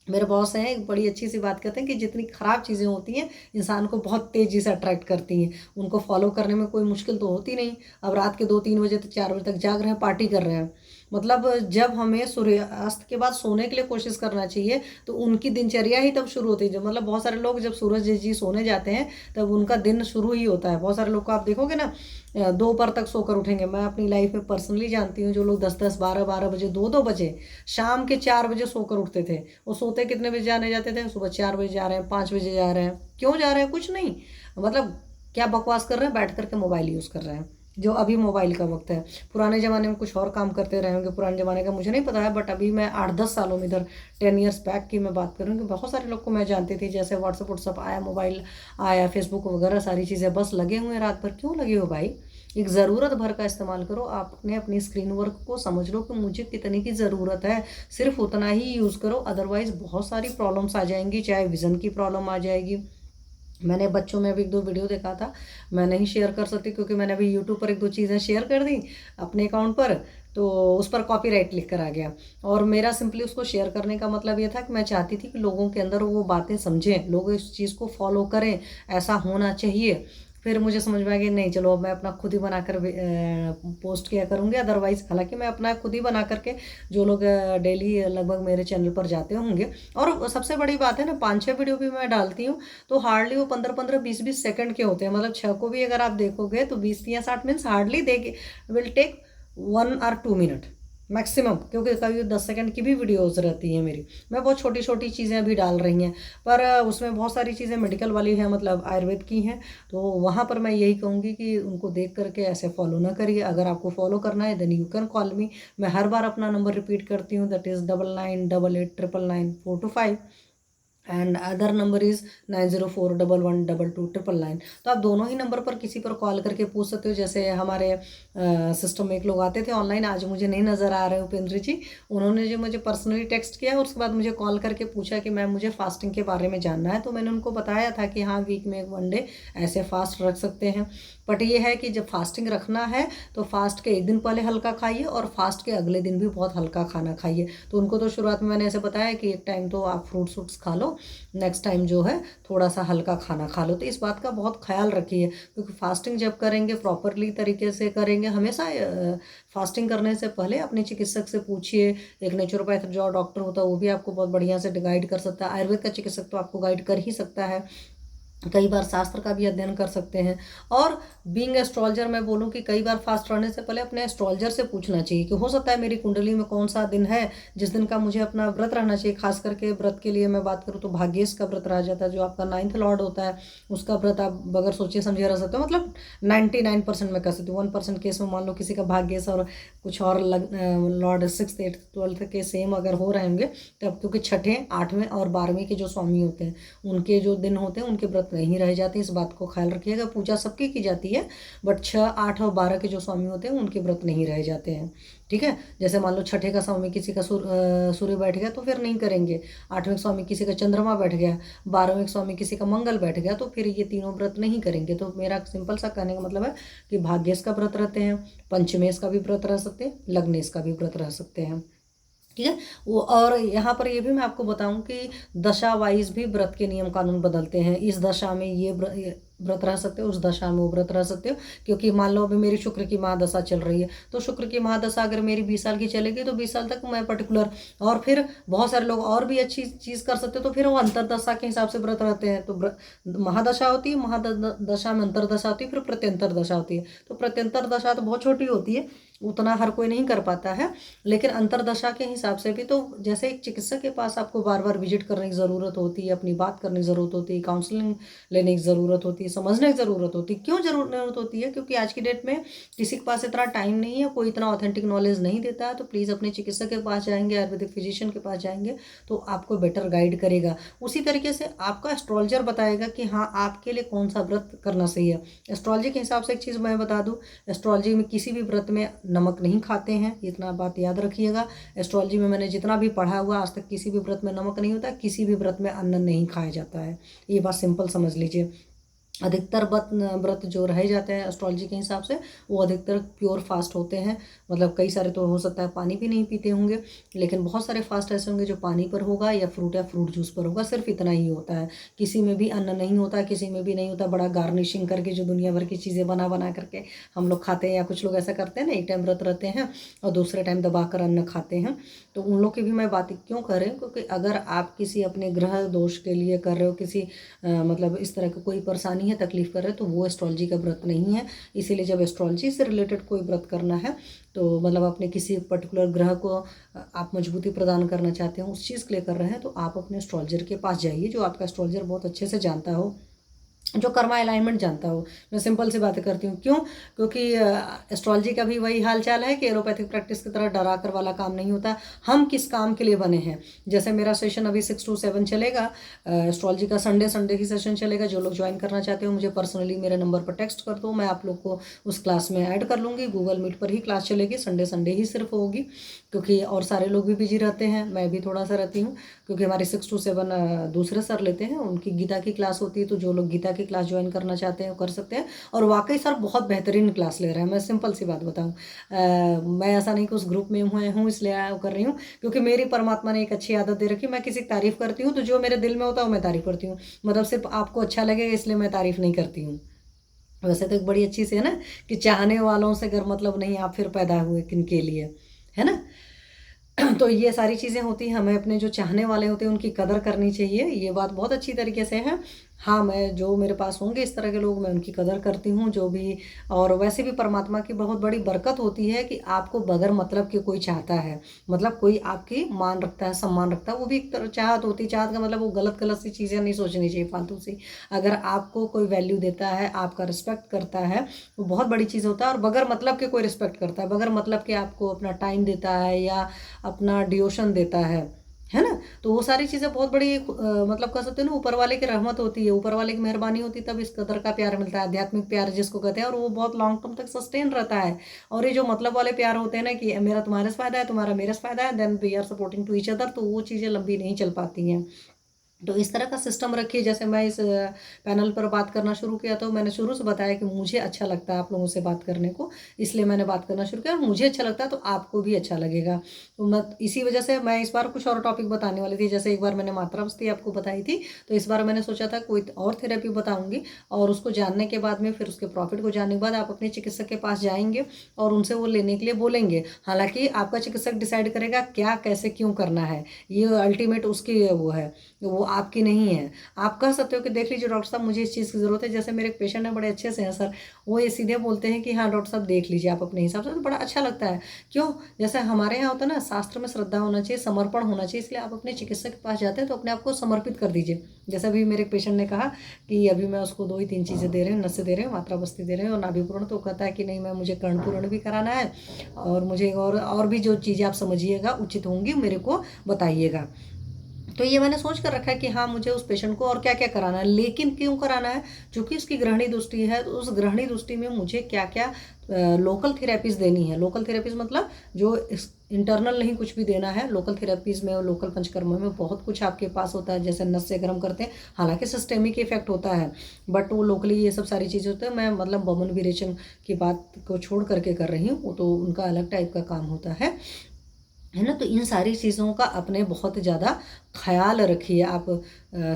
मेरे बॉस हैं, एक बड़ी अच्छी सी बात कहते हैं कि जितनी ख़राब चीज़ें होती हैं इंसान को बहुत तेज़ी से अट्रैक्ट करती हैं, उनको फॉलो करने में कोई मुश्किल तो होती नहीं। अब रात के 2-3 बजे तक, 4 बजे तक जाग रहे हैं, पार्टी कर रहे हैं, मतलब जब हमें सूर्यास्त के बाद सोने के लिए कोशिश करना चाहिए तो उनकी दिनचर्या ही तब शुरू होती है। जब मतलब बहुत सारे लोग जब सूरज जी सोने जाते हैं तब उनका दिन शुरू ही होता है। बहुत सारे लोग को आप देखोगे ना, दोपहर तक सोकर उठेंगे। मैं अपनी लाइफ में पर्सनली जानती हूँ जो लोग 10-10, 12-12 बजे, 2-2 बजे, शाम के 4 बजे सोकर उठते थे। वो सोते कितने बजे जाने जाते थे? सुबह 4 बजे जा रहे हैं, 5 बजे जा रहे हैं। क्यों जा रहे हैं? कुछ नहीं, मतलब क्या बकवास कर रहे हैं, बैठ करके मोबाइल यूज़ कर रहे हैं। जो अभी मोबाइल का वक्त है। पुराने ज़माने में कुछ और काम करते रहे होंगे, पुराने ज़माने का मुझे नहीं पता है, बट अभी मैं 8-10 सालों में, इधर 10 ईयर्स बैक की मैं बात करूँ, कि बहुत सारे लोग को मैं जानती थी, जैसे व्हाट्सअप आया, मोबाइल आया, फेसबुक वगैरह सारी चीज़ें, बस लगे हुए हैं रात भर। क्यों लगे हो भाई? एक ज़रूरत भर का इस्तेमाल करो। आपने अपनी स्क्रीन वर्क को समझ लो कि मुझे कितने की ज़रूरत है, सिर्फ उतना ही यूज़ करो। अदरवाइज़ बहुत सारी प्रॉब्लम्स आ जाएंगी, चाहे विज़न की प्रॉब्लम आ जाएगी। मैंने बच्चों में अभी 1-2 वीडियो देखा था, मैं नहीं शेयर कर सकती क्योंकि मैंने अभी यूट्यूब पर 1-2 चीज़ें शेयर कर दी अपने अकाउंट पर, तो उस पर कॉपीराइट लिख कर आ गया। और मेरा सिंपली उसको शेयर करने का मतलब ये था कि मैं चाहती थी कि लोगों के अंदर वो बातें समझें, लोग इस चीज़ को फॉलो करें, ऐसा होना चाहिए। फिर मुझे समझ में आ गया, नहीं चलो अब मैं अपना खुद ही बनाकर पोस्ट किया करूँगी। अदरवाइज़ हालांकि मैं अपना खुद ही बना करके, जो लोग डेली लगभग मेरे चैनल पर जाते होंगे, और सबसे बड़ी बात है ना, 5-6 वीडियो भी मैं डालती हूँ तो हार्डली वो 15-15, 20-20 सेकंड के होते हैं। मतलब 6 को भी अगर आप देखोगे तो 20 या 60 मीन्स हार्डली देख विल टेक 1 और 2 मिनट मैक्सिमम, क्योंकि कभी 10 सेकंड की भी वीडियोज़ रहती हैं मेरी। मैं बहुत छोटी छोटी चीज़ें अभी डाल रही हैं, पर उसमें बहुत सारी चीज़ें मेडिकल वाली हैं, मतलब आयुर्वेद की हैं। तो वहाँ पर मैं यही कहूँगी कि उनको देख करके ऐसे फॉलो ना करिए। अगर आपको फॉलो करना है then you can call me. मैं हर बार अपना नंबर रिपीट करती हूँ, that is 9988899425, and other number is 9041122299। तो आप दोनों ही नंबर पर किसी पर कॉल करके पूछ सकते हो। जैसे हमारे सिस्टम में एक लोग आते थे ऑनलाइन, आज मुझे नहीं नज़र आ रहे उपेंद्र जी, उन्होंने जो मुझे पर्सनली टेक्स्ट किया और उसके बाद मुझे कॉल करके पूछा कि मैम मुझे फास्टिंग के बारे में जानना है। तो मैंने उनको बताया था कि हाँ, वीक में 1 डे ऐसे फास्ट रख सकते हैं। बट ये है कि जब फास्टिंग रखना है तो फास्ट के 1 दिन पहले हल्का खाइए और फास्ट के अगले दिन भी बहुत हल्का खाना खाइए। तो उनको तो शुरुआत में मैंने ऐसे बताया कि एक टाइम तो आप फ्रूट्स व्रूट्स खा लो, नेक्स्ट टाइम जो है थोड़ा सा हल्का खाना खा लो। तो इस बात का बहुत ख्याल रखिए, क्योंकि फास्टिंग जब करेंगे प्रॉपरली तरीके से करेंगे। हमेशा फास्टिंग करने से पहले अपने चिकित्सक से पूछिए। एक नेचुरोपैथ जो डॉक्टर होता है वो भी आपको बहुत बढ़िया से गाइड कर सकता है। आयुर्वेद का चिकित्सक तो आपको गाइड कर ही सकता है, कई बार शास्त्र का भी अध्ययन कर सकते हैं। और बीइंग एस्ट्रोलॉजर मैं बोलूँ कि कई बार फास्ट रहने से पहले अपने एस्ट्रोलॉजर से पूछना चाहिए कि हो सकता है मेरी कुंडली में कौन सा दिन है जिस दिन का मुझे अपना व्रत रहना चाहिए। खास करके व्रत के लिए मैं बात करूँ तो भाग्येश का व्रत रह जाता है, जो आपका 9th लॉर्ड होता है, उसका व्रत आप बगैर सोचे समझे रह सकते हो। मतलब 99% में कर सकते हो। 1% केस में मान लो किसी का भाग्येश और कुछ और लॉर्ड 6th 8th 12th के सेम अगर हो रहे होंगे, तब क्योंकि 6ठे 8वें और 12वें के जो स्वामी होते हैं उनके जो दिन होते हैं उनके व्रत नहीं रह जाते। इस बात को ख्याल रखिएगा। पूजा सबकी की जाती है, बट 6, 8 और 12 के जो स्वामी होते हैं उनके व्रत नहीं रह जाते हैं। ठीक है, जैसे मान लो 6ठे का स्वामी किसी का सूर्य बैठ गया तो फिर नहीं करेंगे। 8वें स्वामी किसी का चंद्रमा बैठ गया, 12वें स्वामी किसी का मंगल बैठ गया, तो फिर ये तीनों व्रत नहीं करेंगे। तो मेरा सिंपल सा कहने का मतलब है कि भाग्येश का व्रत रहते हैं, पंचमेश का भी व्रत रह सकते हैं, लग्नेश का भी व्रत रह सकते हैं। ठीक है वो। और यहाँ पर ये भी मैं आपको बताऊं कि दशा वाइज भी व्रत के नियम कानून बदलते हैं। इस दशा में ये व्रत रह सकते हो, उस दशा में वो व्रत रह सकते हो। क्योंकि मान लो अभी मेरी शुक्र की महादशा चल रही है, तो शुक्र की महादशा अगर मेरी 20 साल की चलेगी तो 20 साल तक मैं पर्टिकुलर, और फिर बहुत सारे लोग और भी अच्छी चीज़ कर सकते हो, तो फिर वो अंतरदशा के हिसाब से व्रत रहते हैं। तो महादशा होती है, महादशा में अंतरदशा होती है, फिर प्रत्यंतर दशा होती है। तो प्रत्यंतर दशा तो बहुत छोटी होती है, उतना हर कोई नहीं कर पाता है, लेकिन अंतरदशा के हिसाब से भी। तो जैसे एक चिकित्सक के पास आपको बार बार विजिट करने की ज़रूरत होती है, अपनी बात करने की ज़रूरत होती है, काउंसलिंग लेने की ज़रूरत होती है, समझने की ज़रूरत होती है। क्यों ज़रूरत होती है? क्योंकि आज की डेट में किसी के पास इतना टाइम नहीं है, कोई इतना ऑथेंटिक नॉलेज नहीं देता है। तो प्लीज़ अपने चिकित्सक के पास जाएंगे, आयुर्वेदिक फिजिशियन के पास जाएंगे तो आपको बेटर गाइड करेगा। उसी तरीके से आपका एस्ट्रोलॉजर बताएगा कि हाँ आपके लिए कौन सा व्रत करना सही है। एस्ट्रोलॉजी के हिसाब से एक चीज़ मैं बता दूँ, एस्ट्रोलॉजी में किसी भी व्रत में नमक नहीं खाते हैं, इतना बात याद रखिएगा। एस्ट्रोलॉजी में मैंने जितना भी पढ़ा हुआ आज तक किसी भी व्रत में नमक नहीं होता, किसी भी व्रत में अन्न नहीं खाया जाता है। ये बात सिंपल समझ लीजिए। अधिकतर व्रत जो रह जाते हैं एस्ट्रोलॉजी के हिसाब से वो अधिकतर प्योर फास्ट होते हैं। मतलब कई सारे तो हो सकता है पानी भी नहीं पीते होंगे, लेकिन बहुत सारे फास्ट ऐसे होंगे जो पानी पर होगा या फ्रूट जूस पर होगा, सिर्फ इतना ही होता है। किसी में भी अन्न नहीं होता, किसी में भी नहीं होता। बड़ा गार्निशिंग करके जो दुनिया भर की चीज़ें बना बना करके हम लोग खाते हैं, या कुछ लोग ऐसा करते हैं ना, एक टाइम व्रत रहते हैं और दूसरे टाइम दबा कर अन्न खाते हैं। तो उन लोग की भी मैं बात क्यों कर रही हूँ, क्योंकि अगर आप किसी अपने ग्रह दोष के लिए कर रहे हो, किसी मतलब इस तरह की कोई परेशानी है, तकलीफ कर रहे हो, तो वो एस्ट्रोलॉजी का व्रत नहीं है। इसीलिए जब एस्ट्रोलॉजी से रिलेटेड कोई व्रत करना है तो मतलब अपने किसी पर्टिकुलर ग्रह को आप मजबूती प्रदान करना चाहते हो, उस चीज़ के लिए कर रहे हैं, तो आप अपने एस्ट्रोलॉजर के पास जाइए, जो आपका एस्ट्रोलॉजर बहुत अच्छे से जानता हो। जो कर्मा अलाइनमेंट जानता हो। मैं सिंपल सी बातें करती हूँ, क्यों? क्योंकि एस्ट्रोलॉजी का भी वही हाल चाल है कि एलोपैथिक प्रैक्टिस की तरह डरा कर वाला काम नहीं होता। हम किस काम के लिए बने हैं, जैसे मेरा सेशन अभी 6 to 7 चलेगा, एस्ट्रोलॉजी का संडे संडे ही सेशन चलेगा। जो लोग ज्वाइन करना चाहते हो मुझे पर्सनली मेरे नंबर पर टेक्स्ट कर दो, मैं आप लोग को उस क्लास में ऐड कर लूँगी। गूगल मीट पर ही क्लास चलेगी, संडे संडे ही सिर्फ होगी, क्योंकि और सारे लोग भी बिजी रहते हैं, मैं भी थोड़ा सा रहती हूँ, क्योंकि हमारी 6 to 7 दूसरे सर लेते हैं, उनकी गीता की क्लास होती है। तो जो लोग गीता की क्लास ज्वाइन करना चाहते हैं वो कर सकते हैं। और वाकई सर बहुत बेहतरीन क्लास ले रहे हैं। मैं सिंपल सी बात बताऊँ, मैं ऐसा नहीं कि उस ग्रुप में हूँ इसलिए कर रही हूँ, क्योंकि मेरी परमात्मा ने एक अच्छी आदत दे रखी। मैं किसी की तारीफ करती हूँ तो जो मेरे दिल में होता है वो मैं तारीफ करती हूँ, मतलब सिर्फ आपको अच्छा लगेगा इसलिए मैं तारीफ नहीं करती हूँ। वैसे तो एक बड़ी अच्छी सी है ना कि चाहने वालों से अगर मतलब नहीं, आप फिर पैदा हुए किन के लिए, है ना? तो ये सारी चीज़ें होती हैं, हमें अपने जो चाहने वाले होते हैं उनकी कदर करनी चाहिए, ये बात बहुत अच्छी तरीके से है। हाँ, मैं जो मेरे पास होंगे इस तरह के लोग, मैं उनकी कदर करती हूँ जो भी। और वैसे भी परमात्मा की बहुत बड़ी बरकत होती है कि आपको बगैर मतलब के कोई चाहता है, मतलब कोई आपकी मान रखता है, सम्मान रखता है, वो भी एक तरह चाहत होती है। चाहत का मतलब वो गलत गलत सी चीज़ें नहीं सोचनी चाहिए फालतू सी। अगर आपको कोई वैल्यू देता है, आपका रिस्पेक्ट करता है, वो बहुत बड़ी चीज़ होता है। और बगैर मतलब के कोई रिस्पेक्ट करता है, बगैर मतलब के आपको अपना टाइम देता है या अपना डिवोशन देता है ना? तो वो सारी चीज़ें बहुत बड़ी मतलब कह सकते हैं ना, ऊपर वाले की रहमत होती है, ऊपर वाले की मेहरबानी होती है, तब इस कदर का प्यार मिलता है, आध्यात्मिक प्यार जिसको कहते हैं। और वो बहुत लॉन्ग टर्म तक सस्टेन रहता है। और ये जो मतलब वाले प्यार होते हैं ना कि मेरा तुम्हारे से फायदा है, तुम्हारा मेरे से फायदा है, then we are supporting to each other, तो वो चीज़ें लंबी नहीं चल पाती हैं। तो इस तरह का सिस्टम रखिए। जैसे मैं इस पैनल पर बात करना शुरू किया तो मैंने शुरू से बताया कि मुझे अच्छा लगता है आप लोगों से बात करने को, इसलिए मैंने बात करना शुरू किया। और मुझे अच्छा लगता है तो आपको भी अच्छा लगेगा। तो मैं इसी वजह से मैं इस बार कुछ और टॉपिक बताने वाली थी। जैसे एक बार मैंने मात्रावस्थी आपको बताई थी, तो इस बार मैंने सोचा था कोई और थेरेपी बताऊंगी, और उसको जानने के बाद में फिर उसके प्रॉफिट को जानने के बाद आप अपने चिकित्सक के पास जाएंगे और उनसे वो लेने के लिए बोलेंगे। हालांकि आपका चिकित्सक डिसाइड करेगा क्या कैसे क्यों करना है, ये अल्टीमेट उसकी वो है, वो आपकी नहीं है। आप कह सकते हो कि देख लीजिए डॉक्टर साहब मुझे इस चीज़ की ज़रूरत है। जैसे मेरे एक पेशेंट है, बड़े अच्छे से हैं सर, वो ये सीधे बोलते हैं कि हाँ डॉक्टर साहब देख लीजिए आप अपने हिसाब से, तो बड़ा अच्छा लगता है। क्यों? जैसे हमारे यहाँ होता है ना, शास्त्र में श्रद्धा होना चाहिए, समर्पण होना चाहिए, इसलिए आप अपने चिकित्सक के पास जाते हैं तो अपने आप को समर्पित कर दीजिए। जैसे अभी मेरे एक पेशेंट ने कहा कि अभी मैं उसको 2 ही 3 चीज़ें दे रहे हैं, नसें दे रहे हैं, मात्रावस्थी दे रहे हैं और नाभिपूर्ण, तो कहता है कि नहीं मैं मुझे कर्णपूर्ण भी कराना है, और मुझे और भी जो चीज़ें आप समझिएगा उचित होंगी मेरे को बताइएगा। तो ये मैंने सोच कर रखा है कि हाँ मुझे उस पेशेंट को और क्या क्या कराना है, लेकिन क्यों कराना है, क्योंकि उसकी ग्रहणी दृष्टि है। तो उस ग्रहणी दृष्टि में मुझे क्या क्या लोकल थेरेपीज देनी है। लोकल थेरेपीज मतलब जो इंटरनल नहीं कुछ भी देना है। लोकल थेरेपीज में और लोकल पंचकर्म में बहुत कुछ आपके पास होता है, जैसे नस से गर्म करते हैं, हालांकि सिस्टेमिक इफेक्ट होता है, बट वो लोकली ये सब सारी चीज़ें होती है। मैं मतलब बमन विरेचन की बात को छोड़ करके कर रही हूँ, वो तो उनका अलग टाइप का काम होता है ना? तो इन सारी चीज़ों का अपने बहुत ज़्यादा ख्याल रखिए। आप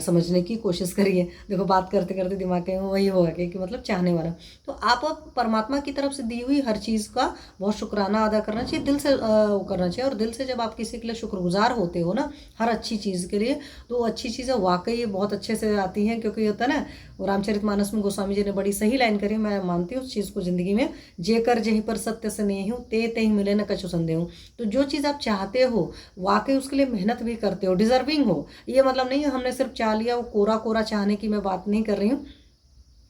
समझने की कोशिश करिए। देखो बात करते करते दिमाग में वही होगा कि मतलब चाहने वाला, तो आप परमात्मा की तरफ से दी हुई हर चीज़ का बहुत शुक्राना अदा करना चाहिए, दिल से वो करना चाहिए। और दिल से जब आप किसी के लिए शुक्रगुजार होते हो ना हर अच्छी चीज़ के लिए, तो वो अच्छी चीज़ें वाकई बहुत अच्छे से आती हैं। क्योंकि होता है ना, वो रामचरितमानस में गोस्वामी जी ने बड़ी सही लाइन करी, मैं मानती हूँ उस चीज़ को ज़िंदगी में, जे कर जहीं पर सत्य से नहीं हूँ ते ही मिले न कछु संदेह हूँ। तो जो चीज़ आप चाहते हो वाकई उसके लिए मेहनत भी करते हो, डिजर्विंग हो। ये मतलब नहीं है हमने सिर्फ चाह लिया, वो कोरा कोरा चाहने की मैं बात नहीं कर रही हूँ।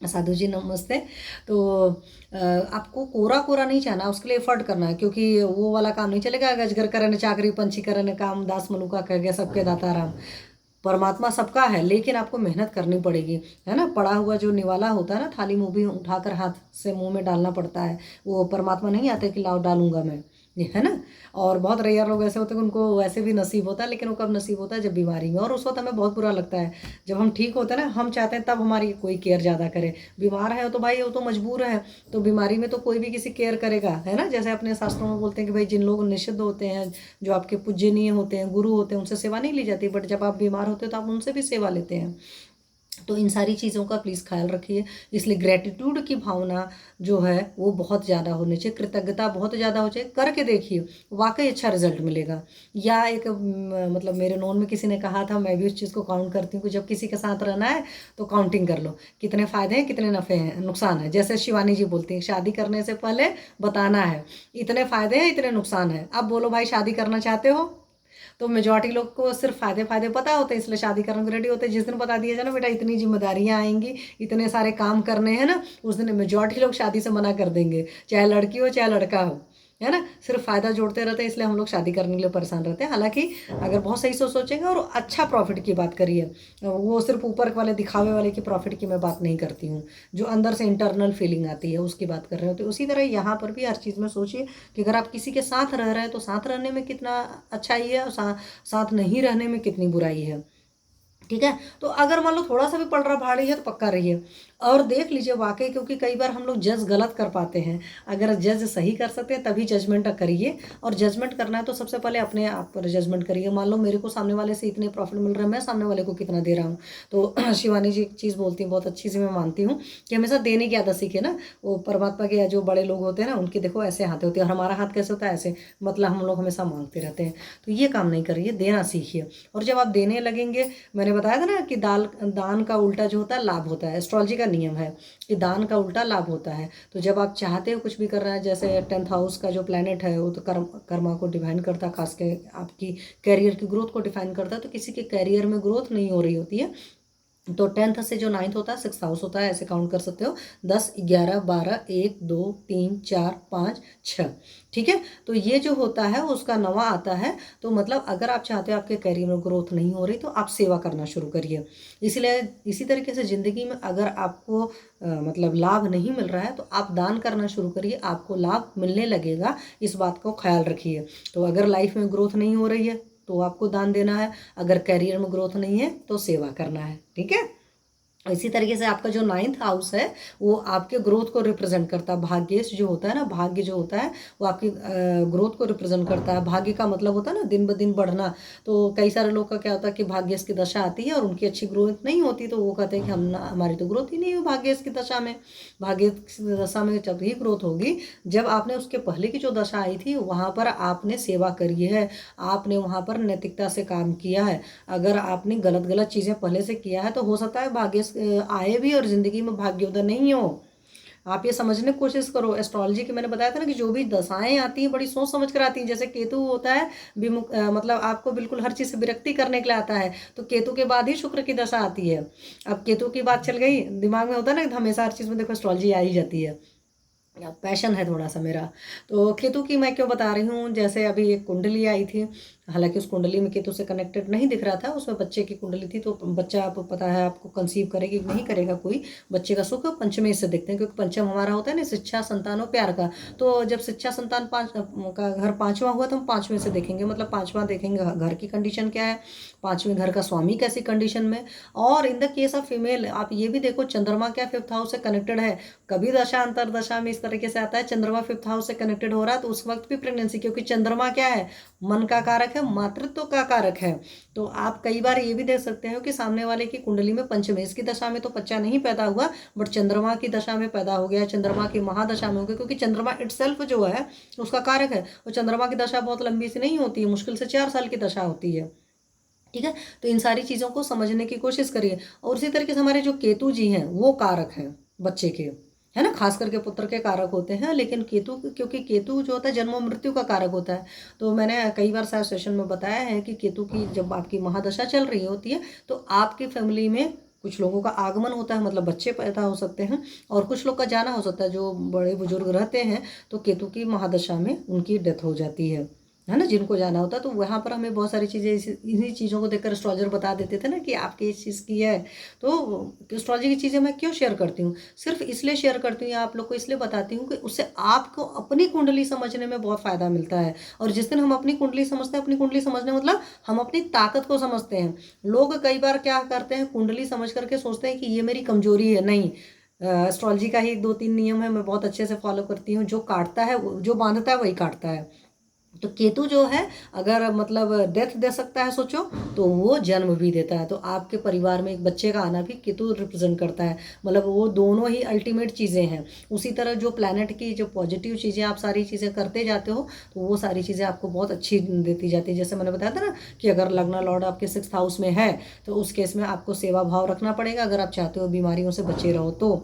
साधु जी नमस्ते। तो आपको कोरा कोरा नहीं चाहना, उसके लिए एफर्ट करना है, क्योंकि वो वाला काम नहीं चलेगा। अजगर करे न चाकरी, पंछी करे न काम, दास मनुका कह गया सबके दाता राम। परमात्मा सबका है, लेकिन आपको मेहनत करनी पड़ेगी, है ना? पड़ा हुआ जो निवाला होता है ना, थाली मुँह भी उठाकर हाथ से मुंह में डालना पड़ता है। वो परमात्मा नहीं आते कि लाओ डालूंगा मैं, ये है ना? और बहुत रेयर लोग ऐसे होते हैं कि उनको वैसे भी नसीब होता है, लेकिन वो कब नसीब होता है जब बीमारी में, और उस वक्त हमें बहुत बुरा लगता है। जब हम ठीक होते हैं ना, हम चाहते हैं तब हमारी कोई केयर ज़्यादा करे। बीमार है तो भाई वो तो मजबूर है, तो बीमारी में तो कोई भी किसी केयर करेगा, है ना? जैसे अपने शास्त्रों में बोलते हैं कि भाई जिन लोग निषिद्ध होते हैं, जो आपके पूजनीय होते हैं, गुरु होते हैं, उनसे सेवा नहीं ली जाती, बट जब आप बीमार होते हो तो आप उनसे भी सेवा लेते हैं। तो इन सारी चीज़ों का प्लीज़ ख्याल रखिए। इसलिए ग्रेटिट्यूड की भावना जो है वो बहुत ज़्यादा होनी चाहिए, कृतज्ञता बहुत ज़्यादा हो चाहिए। करके देखिए वाकई अच्छा रिजल्ट मिलेगा। या एक मतलब मेरे नोन में किसी ने कहा था, मैं भी उस चीज़ को काउंट करती हूँ कि जब किसी के साथ रहना है तो काउंटिंग कर लो, कितने फ़ायदे हैं कितने नफ़े हैं नुकसान है। जैसे शिवानी जी बोलती हैं शादी करने से पहले बताना है इतने फ़ायदे हैं इतने नुकसान है। अब बोलो भाई शादी करना चाहते हो? तो मेजॉरिटी लोग को सिर्फ फायदे पता होते हैं, इसलिए शादी करने को रेडी होते हैं। जिस दिन बता दिया जाए ना बेटा इतनी जिम्मेदारियां आएंगी, इतने सारे काम करने हैं ना, उस दिन मेजॉरिटी लोग शादी से मना कर देंगे, चाहे लड़की हो चाहे लड़का हो, है ना। सिर्फ फायदा जोड़ते रहते हैं, इसलिए हम लोग शादी करने के लिए परेशान रहते हैं। हालांकि अगर बहुत सही से सोचेंगे और अच्छा प्रॉफिट की बात करिए, वो सिर्फ ऊपर वाले दिखावे वाले की प्रॉफिट की मैं बात नहीं करती हूँ, जो अंदर से इंटरनल फीलिंग आती है उसकी बात कर रहे हो। तो उसी तरह यहाँ पर भी हर चीज़ में सोचिए कि अगर आप किसी के साथ रह रहे हैं तो साथ रहने में कितना अच्छाई है और साथ नहीं रहने में कितनी बुराई है, ठीक है। तो अगर मान लो थोड़ा सा भी पलड़ा भारी है तो पक्का रहिए और देख लीजिए वाकई, क्योंकि कई बार हम लोग जज गलत कर पाते हैं। अगर जज सही कर सकते हैं तभी जजमेंट करिए, और जजमेंट करना है तो सबसे पहले अपने आप पर जजमेंट करिए। मान लो मेरे को सामने वाले से इतने प्रॉफिट मिल रहे हैं, मैं सामने वाले को कितना दे रहा हूँ। तो शिवानी जी एक चीज़ बोलती हैं बहुत अच्छी सी, मैं मानती हूँ कि हमेशा देने की आदत सीखे ना। वो परमात्मा के जो बड़े लोग होते हैं ना, उनके देखो ऐसे हाथ होते हैं और हमारा हाथ कैसे होता है, ऐसे। मतलब हम लोग हमेशा मांगते रहते हैं, तो ये काम नहीं करिए, देना सीखिए। और जब आप देने लगेंगे, मैंने बताया था ना कि दान का उल्टा जो होता है लाभ होता है, एस्ट्रोलॉजी का नियम है कि दान का उल्टा लाभ होता है। तो जब आप चाहते हो कुछ भी करना है, जैसे 10th हाउस का जो प्लैनेट है वो तो कर्मा को डिफाइन करता है, खास के आपकी कैरियर की ग्रोथ को डिफाइन करता है। तो किसी के कैरियर में ग्रोथ नहीं हो रही होती है तो 10th से जो 9th होता है 6th हाउस होता है, ऐसे काउंट कर सकते हो 10 11 12 1 2 3 4 5 6, ठीक है। तो ये जो होता है उसका नवा आता है। तो मतलब अगर आप चाहते हो आपके करियर में ग्रोथ नहीं हो रही तो आप सेवा करना शुरू करिए। इसलिए इसी तरीके से ज़िंदगी में अगर आपको मतलब लाभ नहीं मिल रहा है तो आप दान करना शुरू करिए, आपको लाभ मिलने लगेगा, इस बात को ख्याल रखिए। तो अगर लाइफ में ग्रोथ नहीं हो रही है तो आपको दान देना है, अगर करियर में ग्रोथ नहीं है तो सेवा करना है, ठीक है। इसी तरीके से आपका जो 9th हाउस है वो आपके ग्रोथ को रिप्रेजेंट करता है। भाग्येश जो होता है ना, भाग्य जो होता है वो आपकी ग्रोथ को रिप्रेजेंट करता है। भाग्य का मतलब होता है ना दिन ब दिन बढ़ना। तो कई सारे लोग का क्या होता है कि भाग्येश की दशा आती है और उनकी अच्छी ग्रोथ नहीं होती, तो वो कहते हैं कि हमारी तो ग्रोथ ही नहीं हुई भाग्येश की दशा में। भाग्येश की दशा में जब ही ग्रोथ होगी जब आपने उसके पहले की जो दशा आई थी वहाँ पर आपने सेवा करी है, आपने वहाँ पर नैतिकता से काम किया है। अगर आपने गलत चीज़ें पहले से किया है तो हो सकता है भाग्य आए भी और ज़िंदगी में भाग्योदय नहीं हो। आप ये समझने की कोशिश करो। एस्ट्रोलॉजी की मैंने बताया था ना कि जो भी दशाएं आती हैं बड़ी सोच समझ कर आती हैं। जैसे केतु होता है विमुख, मतलब आपको बिल्कुल हर चीज़ से विरक्ति करने के लिए आता है, तो केतु के बाद ही शुक्र की दशा आती है। अब केतु की बात चल गई, दिमाग में होता है ना हमेशा हर चीज़ में देखो एस्ट्रोलॉजी आ ही जाती है, पैशन है थोड़ा सा मेरा। तो केतु की मैं क्यों बता रही हूँ, जैसे अभी एक कुंडली आई थी, हालांकि उस कुंडली में केतु से कनेक्टेड नहीं दिख रहा था, उसमें बच्चे की कुंडली थी। तो बच्चा आपको पता है आपको कंसीव करेगी नहीं करेगा कोई, बच्चे का सुख पंचमी से देखते हैं, क्योंकि पंचम हमारा होता है ना शिक्षा संतान और प्यार का। तो जब शिक्षा संतान का घर 5वां हुआ तो हम 5वें से देखेंगे, मतलब 5वां देखेंगे घर की कंडीशन क्या है, 5वें घर का स्वामी कैसी कंडीशन में। और in the case of female आप ये भी देखो चंद्रमा क्या 5th हाउस से कनेक्टेड है। कभी दशा अंतर दशा में इस तरीके से आता है चंद्रमा 5th हाउस से कनेक्टेड हो रहा है तो उस वक्त भी प्रेगनेंसी, क्योंकि चंद्रमा क्या है मन का कारक है, मातृत्व का कारक है। तो आप कई बार ये भी देख सकते हो कि सामने वाले की कुंडली में पंचमेश की दशा में तो बच्चा नहीं पैदा हुआ, बट चंद्रमा की दशा में पैदा हो गया, चंद्रमा की महादशा में हो गया, क्योंकि चंद्रमा इटसेल्फ जो है उसका कारक है। और चंद्रमा की दशा बहुत लंबी सी नहीं होती है, मुश्किल से 4 साल की दशा होती है, ठीक है। तो इन सारी चीज़ों को समझने की कोशिश करिए। और उसी तरीके से हमारे जो केतु जी हैं वो कारक हैं बच्चे के, है ना, खास करके पुत्र के कारक होते हैं। लेकिन केतु, क्योंकि केतु जो होता है जन्म मृत्यु का कारक होता है। तो मैंने कई बार शायद सेशन में बताया है कि केतु की जब आपकी महादशा चल रही होती है तो आपकी फैमिली में कुछ लोगों का आगमन होता है, मतलब बच्चे पैदा हो सकते हैं, और कुछ लोग का जाना हो सकता है। जो बड़े बुजुर्ग रहते हैं तो केतु की महादशा में उनकी डेथ हो जाती है ना, जिनको जाना होता है। तो वहाँ पर हमें बहुत सारी चीज़ें इन्हीं चीज़ों को देखकर एस्ट्रोलॉजर बता देते थे ना कि आपकी इस चीज़ की है। तो एस्ट्रोलॉजी की चीज़ें मैं क्यों शेयर करती हूँ, सिर्फ इसलिए शेयर करती हूँ, आप लोग को इसलिए बताती हूँ कि उससे आपको अपनी कुंडली समझने में बहुत फ़ायदा मिलता है। और जिस दिन हम अपनी कुंडली समझते हैं, अपनी कुंडली समझने मतलब हम अपनी ताकत को समझते हैं। लोग कई बार क्या करते हैं, कुंडली समझ करके सोचते हैं कि ये मेरी कमजोरी है। नहीं, एस्ट्रोलॉजी का ही 2-3 नियम है, मैं बहुत अच्छे से फॉलो करती हूँ। जो काटता है, जो बांधता है वही काटता है। तो केतु जो है अगर मतलब डेथ दे सकता है सोचो, तो वो जन्म भी देता है। तो आपके परिवार में एक बच्चे का आना भी केतु रिप्रेजेंट करता है, मतलब वो दोनों ही अल्टीमेट चीज़ें हैं। उसी तरह जो प्लैनेट की जो पॉजिटिव चीज़ें आप सारी चीज़ें करते जाते हो तो वो सारी चीज़ें आपको बहुत अच्छी देती जाती है। जैसे मैंने बताया था ना कि अगर लग्न लॉर्ड आपके 6th हाउस में है तो उस केस में आपको सेवा भाव रखना पड़ेगा, अगर आप चाहते हो बीमारियों से बचे रहो तो।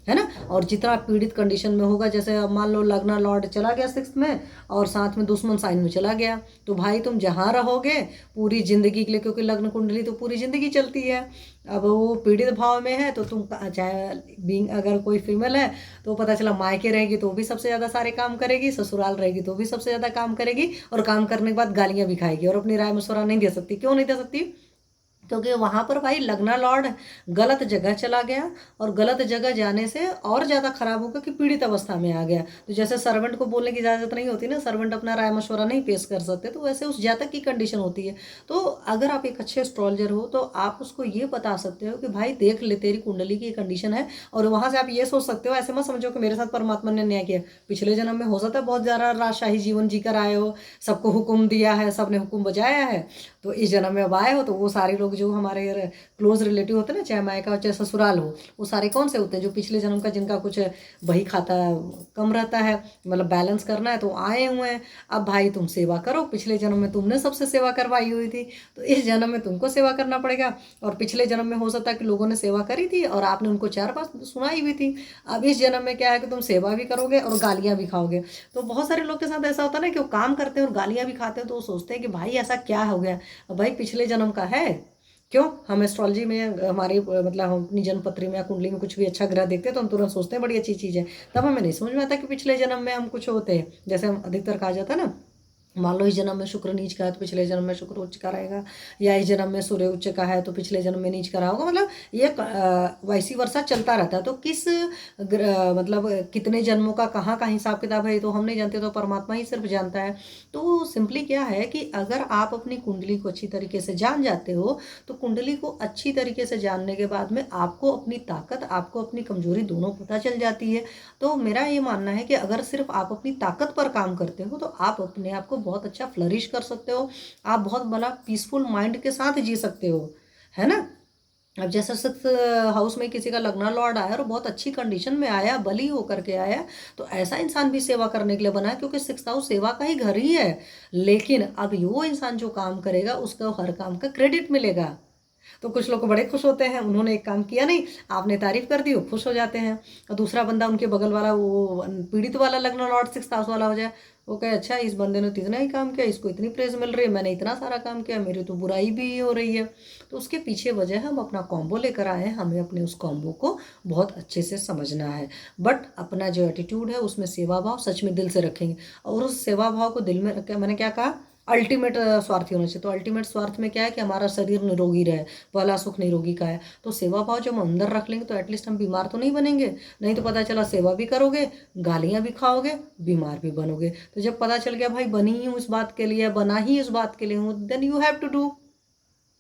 है ना। और जितना पीड़ित कंडीशन में होगा, जैसे अब मान लो लग्न लॉर्ड चला गया 6th में और साथ में दुश्मन साइन में चला गया, तो भाई तुम जहाँ रहोगे पूरी जिंदगी के लिए, क्योंकि लग्न कुंडली तो पूरी जिंदगी चलती है। अब वो पीड़ित भाव में है तो तुम चाहे बीइंग अगर कोई फीमेल है तो पता चला मायके रहेगी तो भी सबसे ज़्यादा सारे काम करेगी, ससुराल रहेगी तो भी सबसे ज़्यादा काम करेगी, और काम करने के बाद गालियाँ भी खाएगी और अपनी राय मशवरा नहीं दे सकती। क्यों नहीं दे सकती? क्योंकि वहाँ पर भाई लगना लॉर्ड गलत जगह चला गया, और गलत जगह जाने से और ज़्यादा खराब होगा कि पीड़ित अवस्था में आ गया। तो जैसे सर्वेंट को बोलने की इजाज़त नहीं होती ना, सर्वेंट अपना राय मशवरा नहीं पेश कर सकते, तो वैसे उस जातक की कंडीशन होती है। तो अगर आप एक अच्छे एस्ट्रोलॉजर हो तो आप उसको ये बता सकते हो कि भाई देख ले तेरी कुंडली की कंडीशन है, और वहाँ से आप ये सोच सकते हो, ऐसे मत समझो कि मेरे साथ परमात्मा ने न्याय किया। पिछले जन्म में हो सकता है बहुत ज़्यादा राजशाही जीवन जीकर आए हो, सबको हुक्म दिया है, सबने हुक्म बजाया है, तो इस जन्म में अब आए हो तो वो सारे लोग जो हमारे क्लोज रिलेटिव होते हैं ना, चाहे मायका हो चाहे ससुराल हो, वो सारे कौन से होते हैं? जो पिछले जन्म का जिनका कुछ बही खाता कम रहता है, मतलब बैलेंस करना है, तो आए हुए हैं। अब भाई तुम सेवा करो, पिछले जन्म में तुमने सबसे सेवा करवाई हुई थी, तो इस जन्म में तुमको सेवा करना पड़ेगा। और पिछले जन्म में हो सकता है कि लोगों ने सेवा करी थी और आपने उनको 4 बात सुनाई हुई थी। अब इस जन्म में क्या है कि तुम सेवा भी करोगे और गालियाँ भी खाओगे। तो बहुत सारे लोग के साथ ऐसा होता है ना कि वो काम करते हैं और गालियाँ भी खाते हैं, तो वो सोचते हैं कि भाई ऐसा क्या हो गया। अब भाई पिछले जन्म का है। क्यों हम एस्ट्रोलॉजी में हमारी मतलब हम अपनी जन्मपत्री में या कुंडली में कुछ भी अच्छा ग्रह देखते हैं तो हम तुरंत सोचते हैं बड़ी अच्छी चीज़ है। तब हमें नहीं समझ में आता कि पिछले जन्म में हम कुछ होते हैं। जैसे हम अधिकतर कहा जाता है ना, मान लो इस जन्म में शुक्र नीच का है तो पिछले जन्म में शुक्र उच्च का रहेगा, या इस जन्म में सूर्य उच्च का है तो पिछले जन्म में नीच का रहा होगा। मतलब ये वैसी वर्षा चलता रहता है। तो किस मतलब कितने जन्मों का कहाँ का हिसाब किताब है तो हम नहीं जानते, तो परमात्मा ही सिर्फ जानता है। तो सिंपली क्या है कि अगर आप अपनी कुंडली को अच्छी तरीके से जान जाते हो, तो कुंडली को अच्छी तरीके से जानने के बाद में आपको अपनी ताकत, आपको अपनी कमजोरी दोनों पता चल जाती है। तो मेरा ये मानना है कि अगर सिर्फ आप अपनी ताकत पर काम करते हो तो आप अपने आप को बहुत अच्छा फ्लरिश कर सकते हो, आप बहुत बड़ा पीसफुल माइंड के साथ जी सकते हो, है ना। अब जैसे 6th हाउस में किसी का लग्ना लॉर्ड आया और बहुत अच्छी कंडीशन में आया, बली होकर के आया, तो ऐसा इंसान भी सेवा करने के लिए बना है, क्योंकि 6th हाउस सेवा का ही घर ही है। लेकिन अब वो इंसान जो काम करेगा उसका हर काम का क्रेडिट मिलेगा। तो कुछ लोग बड़े खुश होते हैं, उन्होंने एक काम किया नहीं, आपने तारीफ कर दी, वो खुश हो जाते हैं। और दूसरा बंदा उनके बगल वाला, वो पीड़ित वाला लग्न लॉर्ड 6th हाउस वाला हो जाए, वो कहे अच्छा इस बंदे ने तो इतना ही काम किया, इसको इतनी प्रेज मिल रही है, मैंने इतना सारा काम किया, मेरी तो बुराई भी हो रही है। तो उसके पीछे वजह है हम अपना कॉम्बो लेकर आए हैं, हमें अपने उस कॉम्बो को बहुत अच्छे से समझना है। बट अपना जो एटीट्यूड है उसमें सेवा भाव सच में दिल से रखेंगे, और उस सेवा भाव को दिल में रख के, मैंने क्या कहा, अल्टीमेट स्वार्थी होना चाहिए। तो अल्टीमेट स्वार्थ में क्या है कि हमारा शरीर निरोगी रहे, पहला सुख निरोगी का है। तो सेवा भाव जब हम अंदर रख लेंगे तो एटलीस्ट हम बीमार तो नहीं बनेंगे। नहीं तो पता चला सेवा भी करोगे, गालियाँ भी खाओगे, बीमार भी बनोगे। तो जब पता चल गया भाई बनी ही हूँ इस बात के लिए, बना ही इस बात के लिए हूँ, then you have to do,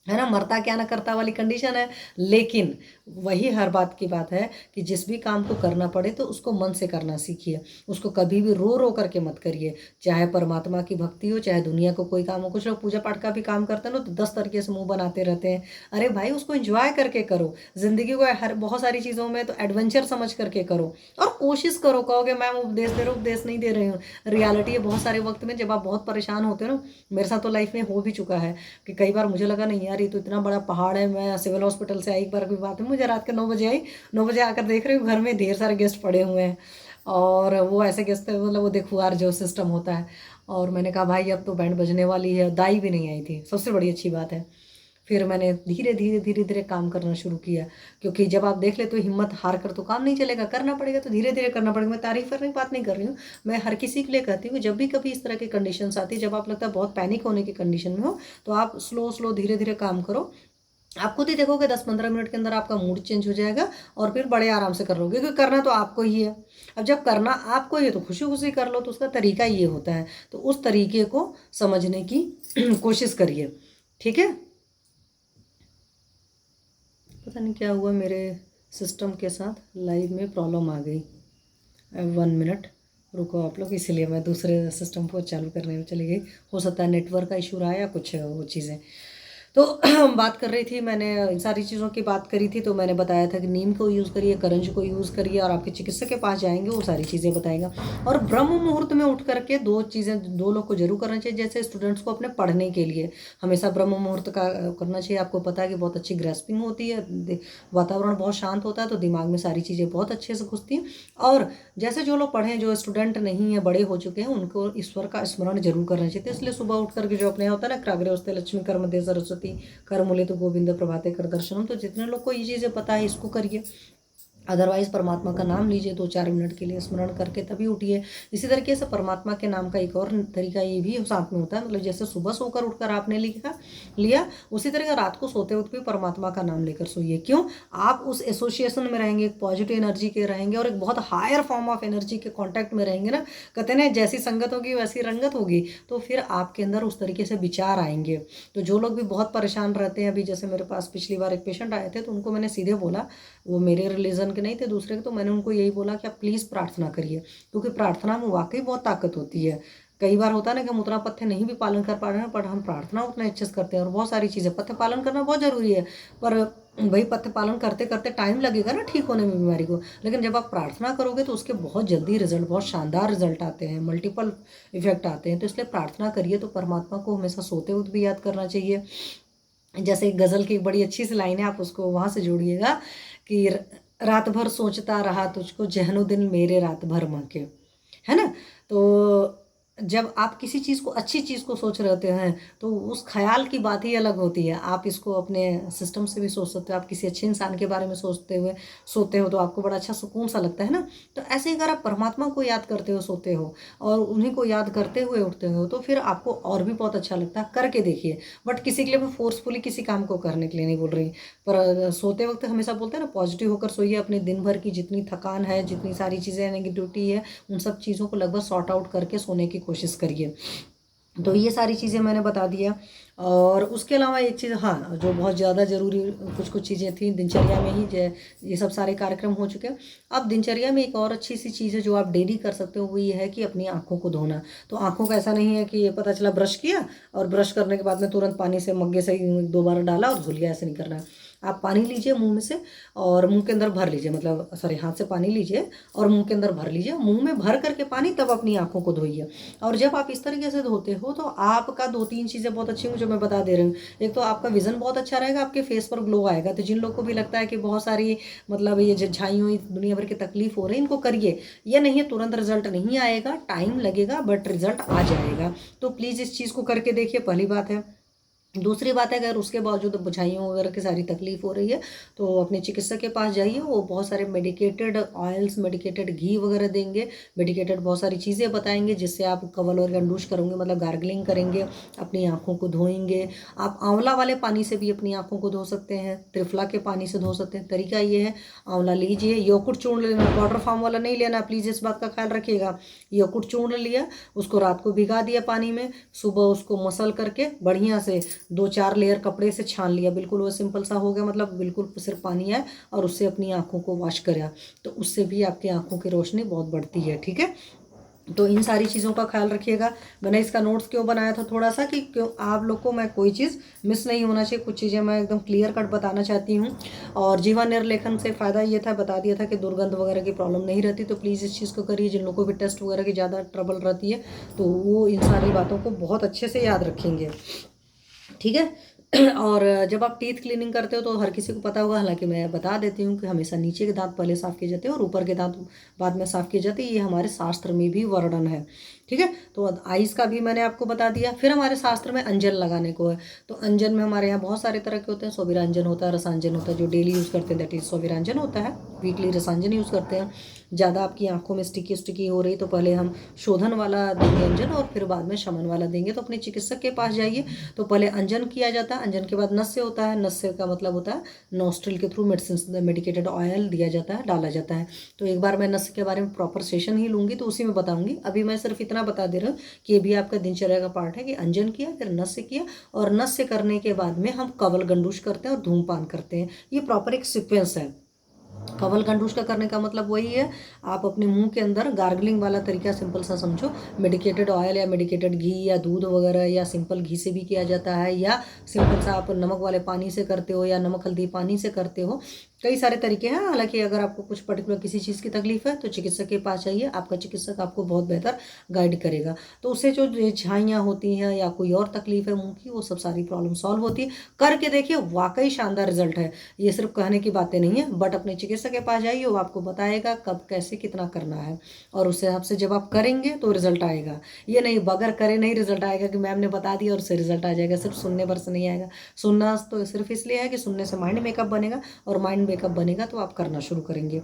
है ना। मरता क्या ना करता वाली कंडीशन है। लेकिन वही हर बात की बात है कि जिस भी काम को करना पड़े तो उसको मन से करना सीखिए, उसको कभी भी रो रो करके मत करिए। चाहे परमात्मा की भक्ति हो, चाहे दुनिया को कोई काम हो। कुछ लोग पूजा पाठ का भी काम करते हैं ना, तो 10 तरीके से मुंह बनाते रहते हैं। अरे भाई उसको एंजॉय करके करो, जिंदगी को हर बहुत सारी चीज़ों में तो एडवेंचर समझ करके करो, और कोशिश करो। कहोगे मैम उपदेश दे रहे हो, उपदेश नहीं दे रही हूँ, रियलिटी है बहुत सारे वक्त में जब आप बहुत परेशान होते हो ना, मेरे साथ तो लाइफ में हो भी चुका है कि कई बार मुझे लगा नहीं यार ये तो इतना बड़ा पहाड़ है। मैं सिविल हॉस्पिटल से आई, एक बार की बात है, मुझे रात के 9 बजे आई, 9 बजे आकर देख रही हूँ घर में ढेर सारे गेस्ट पड़े हुए हैं, और वो ऐसे गेस्ट थे, मतलब वो देखुआर जो सिस्टम होता है। और मैंने कहा भाई अब तो बैंड बजने वाली है, दाई भी नहीं आई थी, सबसे बड़ी अच्छी बात है। फिर मैंने धीरे धीरे धीरे धीरे काम करना शुरू किया, क्योंकि जब आप देख ले तो हिम्मत हार कर तो काम नहीं चलेगा, करना पड़ेगा, तो धीरे धीरे करना पड़ेगा। मैं तारीफ करने की बात नहीं कर रही हूँ, मैं हर किसी के लिए कहती हूँ जब भी कभी इस तरह की कंडीशंस आती है, जब आप लगता है बहुत पैनिक होने की कंडीशन में हो, तो आप स्लो स्लो धीरे धीरे काम करो। आप खुद ही देखोगे 10-15 मिनट के अंदर आपका मूड चेंज हो जाएगा, और फिर बड़े आराम से कर लोगे, क्योंकि करना तो आपको ही है। अब जब करना आपको ही है तो खुशी खुशी कर लो, तो उसका तरीका ये होता है। तो उस तरीके को समझने की कोशिश करिए, ठीक है। पता नहीं क्या हुआ, मेरे सिस्टम के साथ लाइव में प्रॉब्लम आ गई। 1 मिनट रुको आप लोग, इसीलिए मैं दूसरे सिस्टम को चालू करने में चली गई। हो सकता है नेटवर्क का इशू रहा है या कुछ वो चीज़ें। तो बात कर रही थी, मैंने इन सारी चीज़ों की बात करी थी, तो मैंने बताया था कि नीम को यूज़ करिए, करंज को यूज़ करिए, और आपके चिकित्सक के पास जाएंगे वो सारी चीज़ें बताएगा। और ब्रह्म मुहूर्त में उठ करके दो लोग को जरूर करना चाहिए। जैसे स्टूडेंट्स को अपने पढ़ने के लिए हमेशा ब्रह्म मुहूर्त का करना चाहिए। आपको पता है कि बहुत अच्छी ग्रेस्पिंग होती है, वातावरण बहुत शांत होता है, तो दिमाग में सारी चीज़ें बहुत अच्छे से घुसती हैं। और जैसे जो लोग पढ़े, जो स्टूडेंट नहीं है, बड़े हो चुके हैं, उनको ईश्वर का स्मरण जरूर करना चाहिए। तो इसलिए सुबह उठ करके जो अपने होता है ना, क्राग्रे वस्ते लक्ष्मी कर्म दे सरस्वती कर मूले तो गोविंद प्रभाते कर दर्शनम, तो जितने लोग को ये चीज़ें पता है इसको करिए। अदरवाइज परमात्मा का नाम लीजिए 2-4 मिनट के लिए, स्मरण करके तभी उठिए। इसी तरीके से परमात्मा के नाम का एक और तरीका ये भी साथ में होता है, मतलब जैसे सुबह सोकर उठकर आपने लिया, उसी तरह रात को सोते वक्त भी परमात्मा का नाम लेकर सोइए। क्यों? आप उस एसोसिएशन में रहेंगे, एक पॉजिटिव एनर्जी के रहेंगे, और एक बहुत हायर फॉर्म ऑफ एनर्जी के कॉन्टैक्ट में रहेंगे ना। कहते हैं जैसी संगत होगी वैसी रंगत होगी, तो फिर आपके अंदर उस तरीके से विचार आएंगे। तो जो लोग भी बहुत परेशान रहते हैं, अभी जैसे मेरे पास पिछली बार एक पेशेंट आए थे, तो उनको मैंने सीधे बोला, वो मेरे रिलीजन के नहीं थे, दूसरे के, तो मैंने उनको यही बोला कि आप प्लीज़ प्रार्थना करिए, क्योंकि प्रार्थना में वाकई बहुत ताकत होती है। कई बार होता है ना कि हम उतना पथ्य नहीं भी पालन कर पा रहे हैं, पर हम प्रार्थना उतना अच्छे से करते हैं। और बहुत सारी चीज़ें पथ्य पालन करना बहुत ज़रूरी है, पर भाई पथ्य पालन करते करते टाइम लगेगा ना ठीक होने में बीमारी को। लेकिन जब आप प्रार्थना करोगे तो उसके बहुत जल्दी रिजल्ट, बहुत शानदार रिजल्ट आते हैं, मल्टीपल इफेक्ट आते हैं। तो इसलिए प्रार्थना करिए। तो परमात्मा को हमेशा सोते वक्त भी याद करना चाहिए। जैसे एक गज़ल की एक बड़ी अच्छी सी लाइन है, आप उसको वहाँ से जोड़िएगा कि रात भर सोचता रहा तुझको, जहनो दिन मेरे रात भर महके, है ना। तो जब आप किसी चीज़ को, अच्छी चीज़ को सोच रहे होते हैं, तो उस ख्याल की बात ही अलग होती है। आप इसको अपने सिस्टम से भी सोच सकते हो। आप किसी अच्छे इंसान के बारे में सोचते हुए सोते हो तो आपको बड़ा अच्छा सुकून सा लगता है ना। तो ऐसे ही अगर आप परमात्मा को याद करते हो सोते हो, और उन्हीं को याद करते हुए उठते हो, तो फिर आपको और भी बहुत अच्छा लगता है। करके देखिए। बट किसी के लिए मैं फोर्सफुली किसी काम को करने के लिए नहीं बोल रही, पर सोते वक्त हमेशा बोलते हैं ना, पॉजिटिव होकर सोइए। अपने दिन भर की जितनी थकान है, जितनी सारी चीज़ें नेगेटिविटी है, उन सब चीज़ों को लगभग सॉर्ट आउट करके सोने की कोशिश करिए। तो ये सारी चीज़ें मैंने बता दिया। और उसके अलावा एक चीज़, हाँ, जो बहुत ज़्यादा ज़रूरी कुछ कुछ चीज़ें थी दिनचर्या में ही, ये सब सारे कार्यक्रम हो चुके हैं। अब दिनचर्या में एक और अच्छी सी चीज़ है जो आप डेली कर सकते हो, वो ये है कि अपनी आँखों को धोना। तो आँखों का ऐसा नहीं है कि ये पता चला ब्रश किया और ब्रश करने के बाद में तुरंत पानी से मग्गे से 2 बार डाला और धुल लिया, ऐसे नहीं करना है। आप पानी लीजिए मुंह में से, और मुंह के अंदर भर लीजिए, मतलब सॉरी, हाथ से पानी लीजिए और मुंह के अंदर भर लीजिए। मुंह में भर करके पानी, तब अपनी आँखों को धोइए। और जब आप इस तरीके से धोते हो तो आपका 2-3 चीज़ें बहुत अच्छी हैं जो मैं बता दे रही हूँ। एक तो आपका विज़न बहुत अच्छा रहेगा, आपके फेस पर ग्लो आएगा। तो जिन लोगों को भी लगता है कि बहुत सारी, मतलब ये झुर्रियाँ, दुनिया भर की तकलीफ हो रही है, इनको करिए। ये नहीं है तुरंत रिजल्ट नहीं आएगा, टाइम लगेगा, बट रिजल्ट आ जाएगा। तो प्लीज़ इस चीज़ को करके देखिए, पहली बात है। दूसरी बात है, अगर उसके बावजूद बुझाइयों वगैरह की सारी तकलीफ हो रही है, तो अपने चिकित्सक के पास जाइए। वो बहुत सारे मेडिकेटेड ऑयल्स, मेडिकेटेड घी वगैरह देंगे, मेडिकेटेड बहुत सारी चीज़ें बताएंगे, जिससे आप कवल और गंडूश करोगे, मतलब गार्गलिंग करेंगे, अपनी आँखों को धोएंगे। आप आंवला वाले पानी से भी अपनी आँखों को धो सकते हैं, त्रिफला के पानी से धो सकते हैं। तरीका ये है, आंवला लीजिए, यौकुट चूर्ण लेना, पाउडर फॉर्म वाला नहीं लेना, प्लीज़ इस बात का ख्याल रखिएगा। यौकुट चूर्ण लिया, उसको रात को भिगा दिया पानी में, सुबह उसको मसल करके बढ़िया से 2-4 लेयर कपड़े से छान लिया। बिल्कुल वो सिंपल सा हो गया, मतलब बिल्कुल सिर्फ पानी है, और उससे अपनी आँखों को वॉश करा, तो उससे भी आपकी आँखों की रोशनी बहुत बढ़ती है। ठीक है, तो इन सारी चीज़ों का ख्याल रखिएगा। मैंने इसका नोट्स क्यों बनाया था थोड़ा सा, कि क्यों आप लोग को मैं कोई चीज़ मिस नहीं होना चाहिए, कुछ चीज़ें मैं एकदम क्लियर कट बताना चाहती हूँ। और जीवा निर्लेखन से फ़ायदा ये था, बता दिया था कि दुर्गंध वगैरह की प्रॉब्लम नहीं रहती। तो प्लीज़ इस चीज़ को करिए। जिन लोगों को भी टेस्ट वगैरह की ज़्यादा ट्रबल रहती है, तो वो इन सारी बातों को बहुत अच्छे से याद रखेंगे। ठीक है। और जब आप टीथ क्लीनिंग करते हो तो हर किसी को पता होगा, हालांकि मैं बता देती हूँ कि हमेशा नीचे के दांत पहले साफ़ किए जाते हैं और ऊपर के दांत बाद में साफ़ किए जाते हैं। ये हमारे शास्त्र में भी वर्णन है। ठीक है, तो आइस का भी मैंने आपको बता दिया। फिर हमारे शास्त्र में अंजन लगाने को है। तो अंजन में हमारे यहाँ बहुत सारे तरह के होते हैं। सोविरांजन होता है, रसांजन होता है, जो डेली यूज़ करते हैं दैट इज सोविरांजन होता है। वीकली रसांजन यूज़ करते हैं। ज़्यादा आपकी आंखों में स्टिकी हो रही तो पहले हम शोधन वाला देंगे अंजन, और फिर बाद में शमन वाला देंगे। तो अपने चिकित्सक के पास जाइए। तो पहले अंजन किया जाता है, अंजन के बाद नस्य होता है। नस्य का मतलब होता है नोस्ट्रिल के थ्रू मेडिसिन, मेडिकेटेड ऑयल दिया जाता है, डाला जाता है। तो एक बार मैं नस्य के बारे में प्रॉपर सेशन ही लूँगी, तो उसी में बताऊँगी। अभी मैं सिर्फ इतना बता दे रहा हूँ कि ये भी आपका दिनचर्या का पार्ट है कि अंजन किया, फिर नस्य किया, और नस्य करने के बाद में हम कवल गंडूश करते हैं और धूमपान करते हैं। ये प्रॉपर एक सिक्वेंस है। कमल कंठूष का करने का मतलब वही है, आप अपने मुंह के अंदर गार्गलिंग वाला तरीका सिंपल सा समझो, मेडिकेटेड ऑयल या मेडिकेटेड घी या दूध वगैरह या सिंपल घी से भी किया जाता है, या सिंपल सा आप नमक वाले पानी से करते हो या नमक हल्दी पानी से करते हो, कई सारे तरीके हैं। हालांकि अगर आपको कुछ पर्टिकुलर किसी चीज़ की तकलीफ है तो चिकित्सक के पास जाइए, आपका चिकित्सक आपको बहुत बेहतर गाइड करेगा। तो उससे जो झाइयाँ होती हैं या कोई और तकलीफ है मुंह की, वो सब सारी प्रॉब्लम सॉल्व होती है। करके देखिए, वाकई शानदार रिजल्ट है, ये सिर्फ कहने की बातें नहीं है। बट अपने चिकित्सक के पास जाइए, वो आपको बताएगा कब कैसे कितना करना है, और उस हिसाब से जब आप करेंगे तो रिजल्ट आएगा। ये नहीं बगैर करे नहीं रिजल्ट आएगा कि मैम ने बता दिया और उससे रिजल्ट आ जाएगा, सिर्फ सुनने भर से नहीं आएगा। सुनना तो सिर्फ इसलिए है कि सुनने से माइंड मेकअप बनेगा, और माइंड मेकअप बनेगा तो आप करना शुरू करेंगे।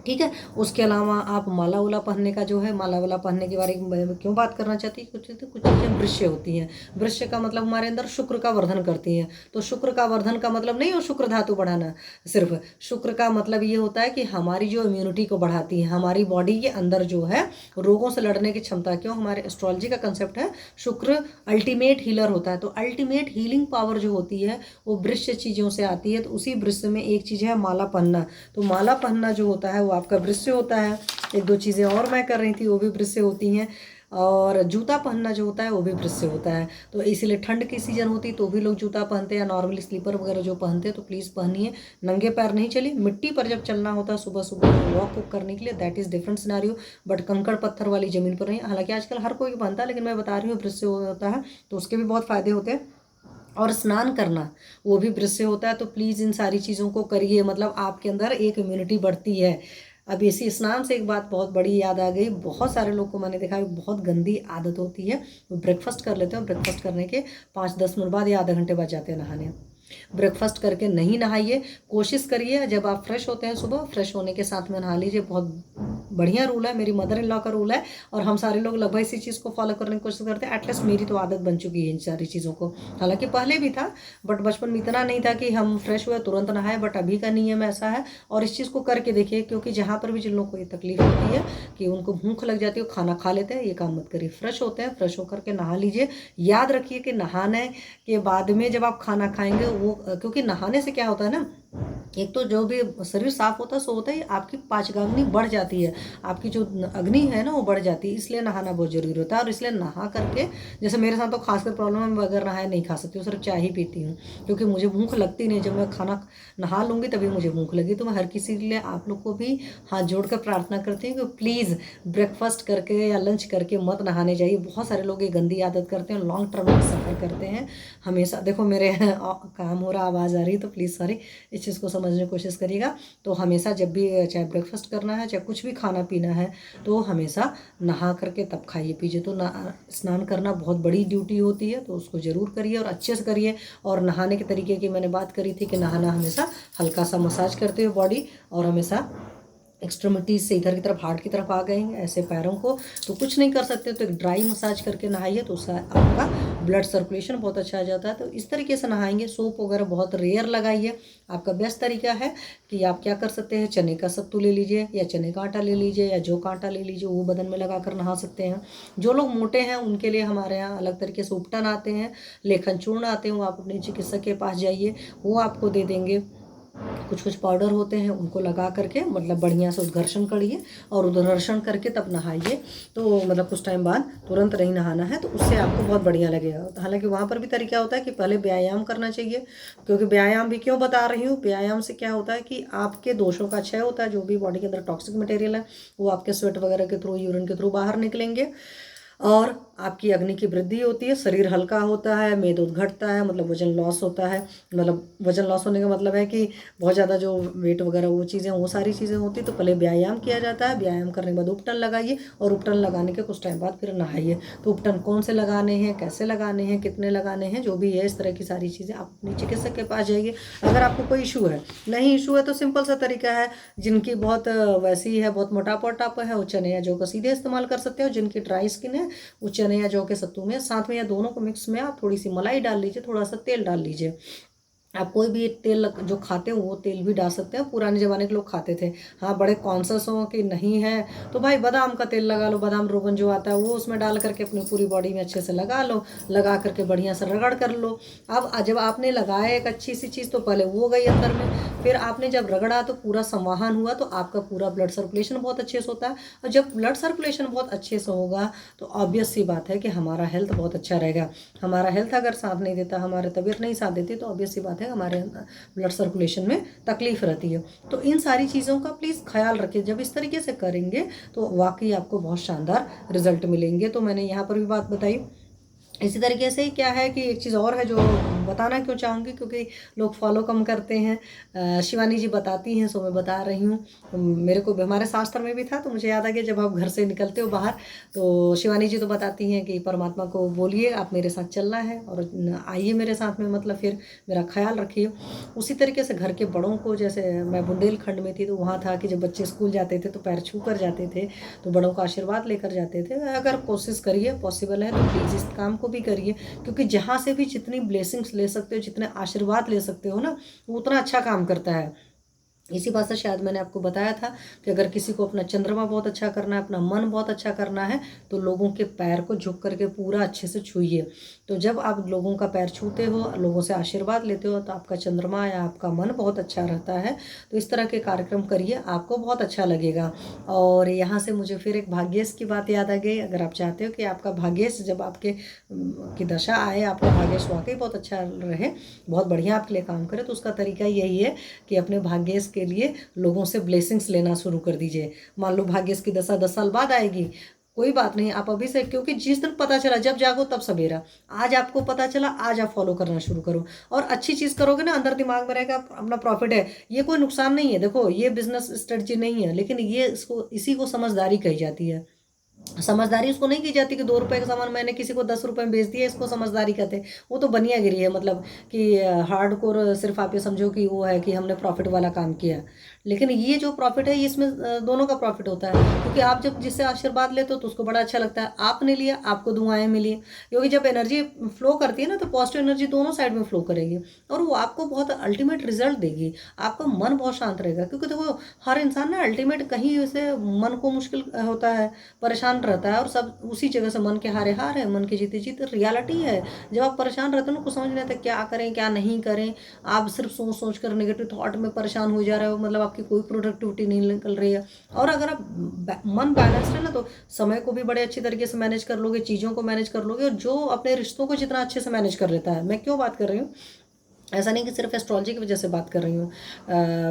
ठीक है। उसके अलावा आप माला वाला पहनने का जो है, माला वाला पहनने के बारे में क्यों बात करना चाहती है, कुछ चीज़ें वृश्य होती हैं। वृश्य का मतलब हमारे अंदर शुक्र का वर्धन करती हैं। तो शुक्र का वर्धन का मतलब नहीं हो शुक्र धातु बढ़ाना, सिर्फ शुक्र का मतलब ये होता है कि हमारी जो इम्यूनिटी को बढ़ाती है, हमारी बॉडी के अंदर जो है रोगों से लड़ने की क्षमता। क्यों, हमारे एस्ट्रोलॉजी का कंसेप्ट है शुक्र अल्टीमेट हीलर होता है। तो अल्टीमेट हीलिंग पावर जो होती है वो वृश्य चीज़ों से आती है। तो उसी वृश्य में एक चीज़ है माला पहनना। तो माला पहनना जो होता है वो आपका वृश्य होता है। एक दो चीज़ें और मैं कर रही थी वो भी वृश्य होती हैं। और जूता पहनना जो होता है वो भी वृश्य होता है। तो इसीलिए ठंड की सीजन होती तो भी लोग जूता पहनते हैं, या नॉर्मली स्लीपर वगैरह जो पहनते हैं तो प्लीज़ पहनिए। नंगे पैर नहीं चलिए। मिट्टी पर जब चलना होता है सुबह सुबह वॉक करने के लिए, that is different scenario. But कंकड़ पत्थर वाली ज़मीन पर नहीं। हालांकि आजकल हर कोई पहनता है, लेकिन मैं बता रही हूँ वृश्य होता है तो उसके भी बहुत फ़ायदे होते हैं। और स्नान करना वो भी वृश्य होता है। तो प्लीज़ इन सारी चीज़ों को करिए, मतलब आपके अंदर एक इम्यूनिटी बढ़ती है। अब इसी स्नान से एक बात बहुत बड़ी याद आ गई। बहुत सारे लोग को मैंने देखा है बहुत गंदी आदत होती है, वो ब्रेकफास्ट कर लेते हैं, ब्रेकफास्ट करने के 5-10 मिनट बाद या आधा घंटे बाद जाते हैं नहाने। ब्रेकफास्ट करके नहीं नहाइए। कोशिश करिए जब आप फ्रेश होते हैं सुबह, फ्रेश होने के साथ में नहा लीजिए। बहुत बढ़िया रूल है, मेरी मदर इन लॉ का रूल है, और हम सारे लोग लगभग इसी चीज़ को फॉलो करने की कोशिश करते हैं। एटलीस्ट मेरी तो आदत बन चुकी है इन सारी चीज़ों को। हालांकि पहले भी था, बट बचपन में इतना नहीं था कि हम फ्रेश हुए तुरंत नहाए। बट अभी का नियम ऐसा है, और इस चीज़ को करके देखिए, क्योंकि जहाँ पर भी जिन लोगों को ये तकलीफ होती है कि उनको भूख लग जाती है, खाना खा लेते हैं, ये काम मत करिए। फ्रेश होते हैं, फ्रेश होकर के नहा लीजिए। याद रखिए कि नहाने के बाद में जब आप खाना खाएंगे वो, क्योंकि नहाने से क्या होता है ना, एक तो जो भी शरीर साफ होता है सो होता है, आपकी पाचकाग्नि बढ़ जाती है, आपकी जो अग्नि है ना वो बढ़ जाती है। इसलिए नहाना बहुत जरूरी होता है। और इसलिए नहा करके, जैसे मेरे साथ तो खासकर प्रॉब्लम है, मैं बगैर नहाए नहीं खा सकती हूँ, सिर्फ चाय ही पीती हूँ, क्योंकि मुझे भूख लगती नहीं। जब मैं खाना नहा लूँगी तभी मुझे भूख लगी। तो मैं हर किसी के लिए, आप लोग को भी हाथ जोड़कर प्रार्थना करती हूँ कि प्लीज़ ब्रेकफास्ट करके या लंच करके मत नहाने जाइए। बहुत सारे लोग ये गंदी आदत करते हैं, लॉन्ग टर्म में सफ़र करते हैं हमेशा। देखो मेरे काम हो रहा, आवाज़ आ रही, तो प्लीज़ सॉरी, इस चीज़ को समझने की कोशिश करिएगा। तो हमेशा जब भी चाहे ब्रेकफास्ट करना है, चाहे कुछ भी खाना पीना है, तो हमेशा नहा करके तब खाइए पीजिए। तो स्नान करना बहुत बड़ी ड्यूटी होती है, तो उसको ज़रूर करिए और अच्छे से करिए। और नहाने के तरीके की मैंने बात करी थी कि नहाना हमेशा हल्का सा मसाज करते हुए बॉडी, और हमेशा एक्सट्रीमिटीज से इधर की तरफ, हार्ट की तरफ आ गए ऐसे पैरों को, तो कुछ नहीं कर सकते तो एक ड्राई मसाज करके नहाइए, तो उससे आपका ब्लड सर्कुलेशन बहुत अच्छा आ जाता है। तो इस तरीके से नहाएंगे। सोप वगैरह बहुत रेयर लगाइए। आपका बेस्ट तरीका है कि आप क्या कर सकते हैं, चने का सत्तू ले लीजिए या चने का आटा ले लीजिए या जो का आटा ले लीजिए, वो बदन में लगा कर नहा सकते हैं। जो लोग मोटे हैं उनके लिए हमारे यहाँ अलग तरीके से उपटन आते हैं, लेखन चूर्ण आते हैं, वो आप अपने चिकित्सक के पास जाइए, वो आपको दे देंगे। कुछ कुछ पाउडर होते हैं, उनको लगा करके मतलब बढ़िया से उद्घर्षण करिए, और उद्घर्षण करके तब नहाइए। तो मतलब कुछ टाइम बाद, तुरंत नहीं नहाना है, तो उससे आपको बहुत बढ़िया लगेगा। हालांकि वहाँ पर भी तरीका होता है कि पहले व्यायाम करना चाहिए, क्योंकि व्यायाम भी क्यों बता रही हूँ, व्यायाम से क्या होता है कि आपके दोषों का क्षय होता है। जो भी बॉडी के अंदर टॉक्सिक मटेरियल है वो आपके स्वेट वगैरह के थ्रू, यूरिन के थ्रू बाहर निकलेंगे, और आपकी अग्नि की वृद्धि होती है, शरीर हल्का होता है, मेद घटता है, मतलब वजन लॉस होता है। मतलब वजन लॉस होने का मतलब है कि बहुत ज़्यादा जो वेट वगैरह वो चीज़ें, वो सारी चीज़ें होती। तो पहले व्यायाम किया जाता है, व्यायाम करने के बाद उपटन लगाइए, और उपटन लगाने के कुछ टाइम बाद फिर नहाइए। तो उपटन कौन से लगाने हैं, कैसे लगाने हैं, कितने लगाने हैं, जो भी है इस तरह की सारी चीज़ें आप अपने चिकित्सक के पास जाइए। अगर आपको कोई इशू है, नहीं इशू है तो सिंपल सा तरीका है, जिनकी बहुत वैसी है, बहुत मोटापा वोटापा है, वो चने या जौ का सीधे इस्तेमाल कर सकते हो। जिनकी ड्राई स्किन है वो चने या जौ के सत्तू में, साथ में या दोनों को मिक्स में आप थोड़ी सी मलाई डाल लीजिए, थोड़ा सा तेल डाल लीजिए, आप कोई भी तेल जो खाते हो वो तेल भी डाल सकते हैं, पुराने ज़माने के लोग खाते थे। हाँ, बड़े कॉन्शियस हो कि नहीं है तो भाई बादाम का तेल लगा लो, बादाम रोगन जो आता है वो उसमें डाल करके अपनी पूरी बॉडी में अच्छे से लगा लो, लगा करके बढ़िया से रगड़ कर लो। अब जब आपने लगाया एक अच्छी सी चीज़, तो पहले वो गई अंदर में, फिर आपने जब रगड़ा तो पूरा संवाहन हुआ, तो आपका पूरा ब्लड सर्कुलेशन बहुत अच्छे से होता है। और जब ब्लड सर्कुलेशन बहुत अच्छे से होगा तो ऑब्वियस सी बात है कि हमारा हेल्थ बहुत अच्छा रहेगा। हमारा हेल्थ अगर साथ नहीं देता, हमारी तबीयत नहीं साथ देती, तो ऑब्वियस सी बात है हमारे ब्लड सर्कुलेशन में तकलीफ रहती है। तो इन सारी चीज़ों का प्लीज़ ख्याल रखें। जब इस तरीके से करेंगे तो वाकई आपको बहुत शानदार रिजल्ट मिलेंगे। तो मैंने यहाँ पर भी बात बताई। इसी तरीके से क्या है कि एक चीज़ और है जो बताना क्यों चाहूँगी, क्योंकि लोग फॉलो कम करते हैं। शिवानी जी बताती हैं सो मैं बता रही हूँ। मेरे को हमारे शास्त्र में भी था, तो मुझे याद आ गया जब आप घर से निकलते हो बाहर तो शिवानी जी तो बताती हैं कि परमात्मा को बोलिए आप मेरे साथ चलना है और आइए मेरे साथ में, मतलब फिर मेरा ख्याल रखिए। उसी तरीके से घर के बड़ों को, जैसे मैं बुंदेलखंड में थी तो वहाँ था कि जब बच्चे स्कूल जाते थे तो पैर छू कर जाते थे, तो बड़ों का आशीर्वाद लेकर जाते थे। अगर कोशिश करिए, पॉसिबल है तो प्लीज़ इस काम को भी करिए, क्योंकि जहाँ से भी जितनी ब्लेसिंग्स ले सकते हो, जितने आशीर्वाद ले सकते हो ना, वो उतना अच्छा काम करता है। इसी बात से शायद मैंने आपको बताया था कि अगर किसी को अपना चंद्रमा बहुत अच्छा करना है, अपना मन बहुत अच्छा करना है, तो लोगों के पैर को झुक करके पूरा अच्छे से छूइए। तो जब आप लोगों का पैर छूते हो, लोगों से आशीर्वाद लेते हो, तो आपका चंद्रमा या आपका मन बहुत अच्छा रहता है। तो इस तरह के कार्यक्रम करिए, आपको बहुत अच्छा लगेगा। और यहाँ से मुझे फिर एक भाग्येश की बात याद आ गई। अगर आप चाहते हो कि आपका भाग्येश जब आपके की दशा आए, आपका भाग्येश वाकई बहुत अच्छा रहे, बहुत बढ़िया आपके लिए काम करे, तो उसका तरीका यही है कि अपने भाग्येश के लिए लोगों से ब्लेसिंग्स लेना शुरू कर दीजिए। मान लो भाग्येश की दशा 10 साल बाद आएगी, कोई बात नहीं, आप अभी से, क्योंकि जिस दिन पता चला, जब जागो तब सवेरा। आज आपको पता चला, आज आप फॉलो करना शुरू करो, और अच्छी चीज़ करोगे ना, अंदर दिमाग में रहेगा अपना प्रॉफिट है, ये कोई नुकसान नहीं है। देखो ये बिजनेस स्ट्रेटजी नहीं है, लेकिन ये इसी को समझदारी कही जाती है। समझदारी उसको नहीं की जाती कि 2 रुपए का सामान मैंने किसी को 10 रुपए में बेच दिया, इसको समझदारी कहते हैं। वो तो बनियागिरी है, मतलब कि हार्ड कोर सिर्फ आप ये समझो कि वो है कि हमने प्रॉफिट वाला काम किया। लेकिन ये जो प्रॉफिट है, ये इसमें दोनों का प्रॉफिट होता है, क्योंकि आप जब जिससे आशीर्वाद लेते हो तो उसको बड़ा अच्छा लगता है, आपने लिया, आपको दुआएं मिली। क्योंकि जब एनर्जी फ्लो करती है ना, तो पॉजिटिव एनर्जी दोनों साइड में फ्लो करेगी, और वो आपको बहुत अल्टीमेट रिजल्ट देगी। आपका मन बहुत शांत रहेगा, क्योंकि देखो हर इंसान ना अल्टीमेट कहीं से मन को मुश्किल होता है, परेशान रहता है, और सब उसी जगह से मन के हारे हार है, मन के जीते जीत रियलिटी है। जब आप परेशान रहते हो ना, कुछ समझ नहीं आता क्या करें क्या नहीं करें, आप सिर्फ सोच सोच कर नेगेटिव थॉट में परेशान हो जा रहे हो, मतलब आपकी कोई प्रोडक्टिविटी नहीं निकल रही है। और अगर आप मन बैलेंस है ना, तो समय को भी बड़े अच्छी तरीके से मैनेज कर लोगे, चीज़ों को मैनेज कर लोगे, और जो अपने रिश्तों को जितना अच्छे से मैनेज कर लेता है। मैं क्यों बात कर रही हूँ, ऐसा नहीं कि सिर्फ एस्ट्रोलॉजी की वजह से बात कर रही हूँ।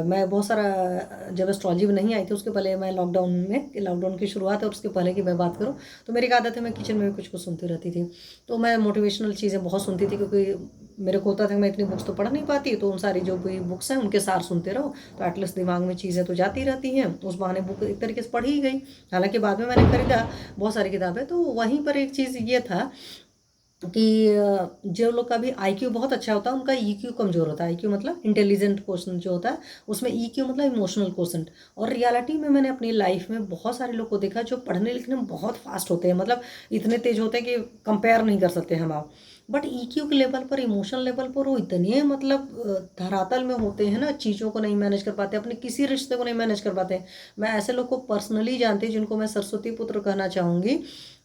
मैं बहुत सारा, जब एस्ट्रोलॉजी में नहीं आई थी उसके पहले, मैं लॉकडाउन की शुरुआत है और उसके पहले की मैं बात करूँ, तो मेरी एक आदत है, मैं किचन में भी कुछ कुछ सुनती रहती थी। तो मैं मोटिवेशनल चीज़ें बहुत सुनती थी, क्योंकि मेरे को होता था कि मैं इतनी बुक्स तो पढ़ नहीं पाती, तो उन सारी जो भी बुक्स हैं उनके सार सुनते रहो, तो एटलीस्ट दिमाग में चीज़ें तो जाती रहती हैं। उस बहाने बुक एक तरीके से पढ़ी ही गई। हालांकि बाद में मैंने खरीदा बहुत सारी किताबें। तो वहीं पर एक चीज़ ये था कि जो लोग का भी आईक्यू बहुत अच्छा होता है, उनका ईक्यू कमज़ोर होता है। आईक्यू मतलब इंटेलिजेंट क्वेश्चन जो होता है, उसमें ईक्यू मतलब इमोशनल क्वेश्चन। और रियलिटी में मैंने अपनी लाइफ में बहुत सारे लोग को देखा जो पढ़ने लिखने में बहुत फास्ट होते हैं, मतलब इतने तेज होते हैं कि कंपेयर नहीं कर सकते हम आप। बट ईक्यू के लेवल पर, इमोशनल लेवल पर वो इतने मतलब धरातल में होते हैं ना, चीज़ों को नहीं मैनेज कर पाते, अपने किसी रिश्ते को नहीं मैनेज कर पाते। मैं ऐसे लोग को पर्सनली जानती हूँ जिनको मैं सरस्वती पुत्र कहना चाहूँगी।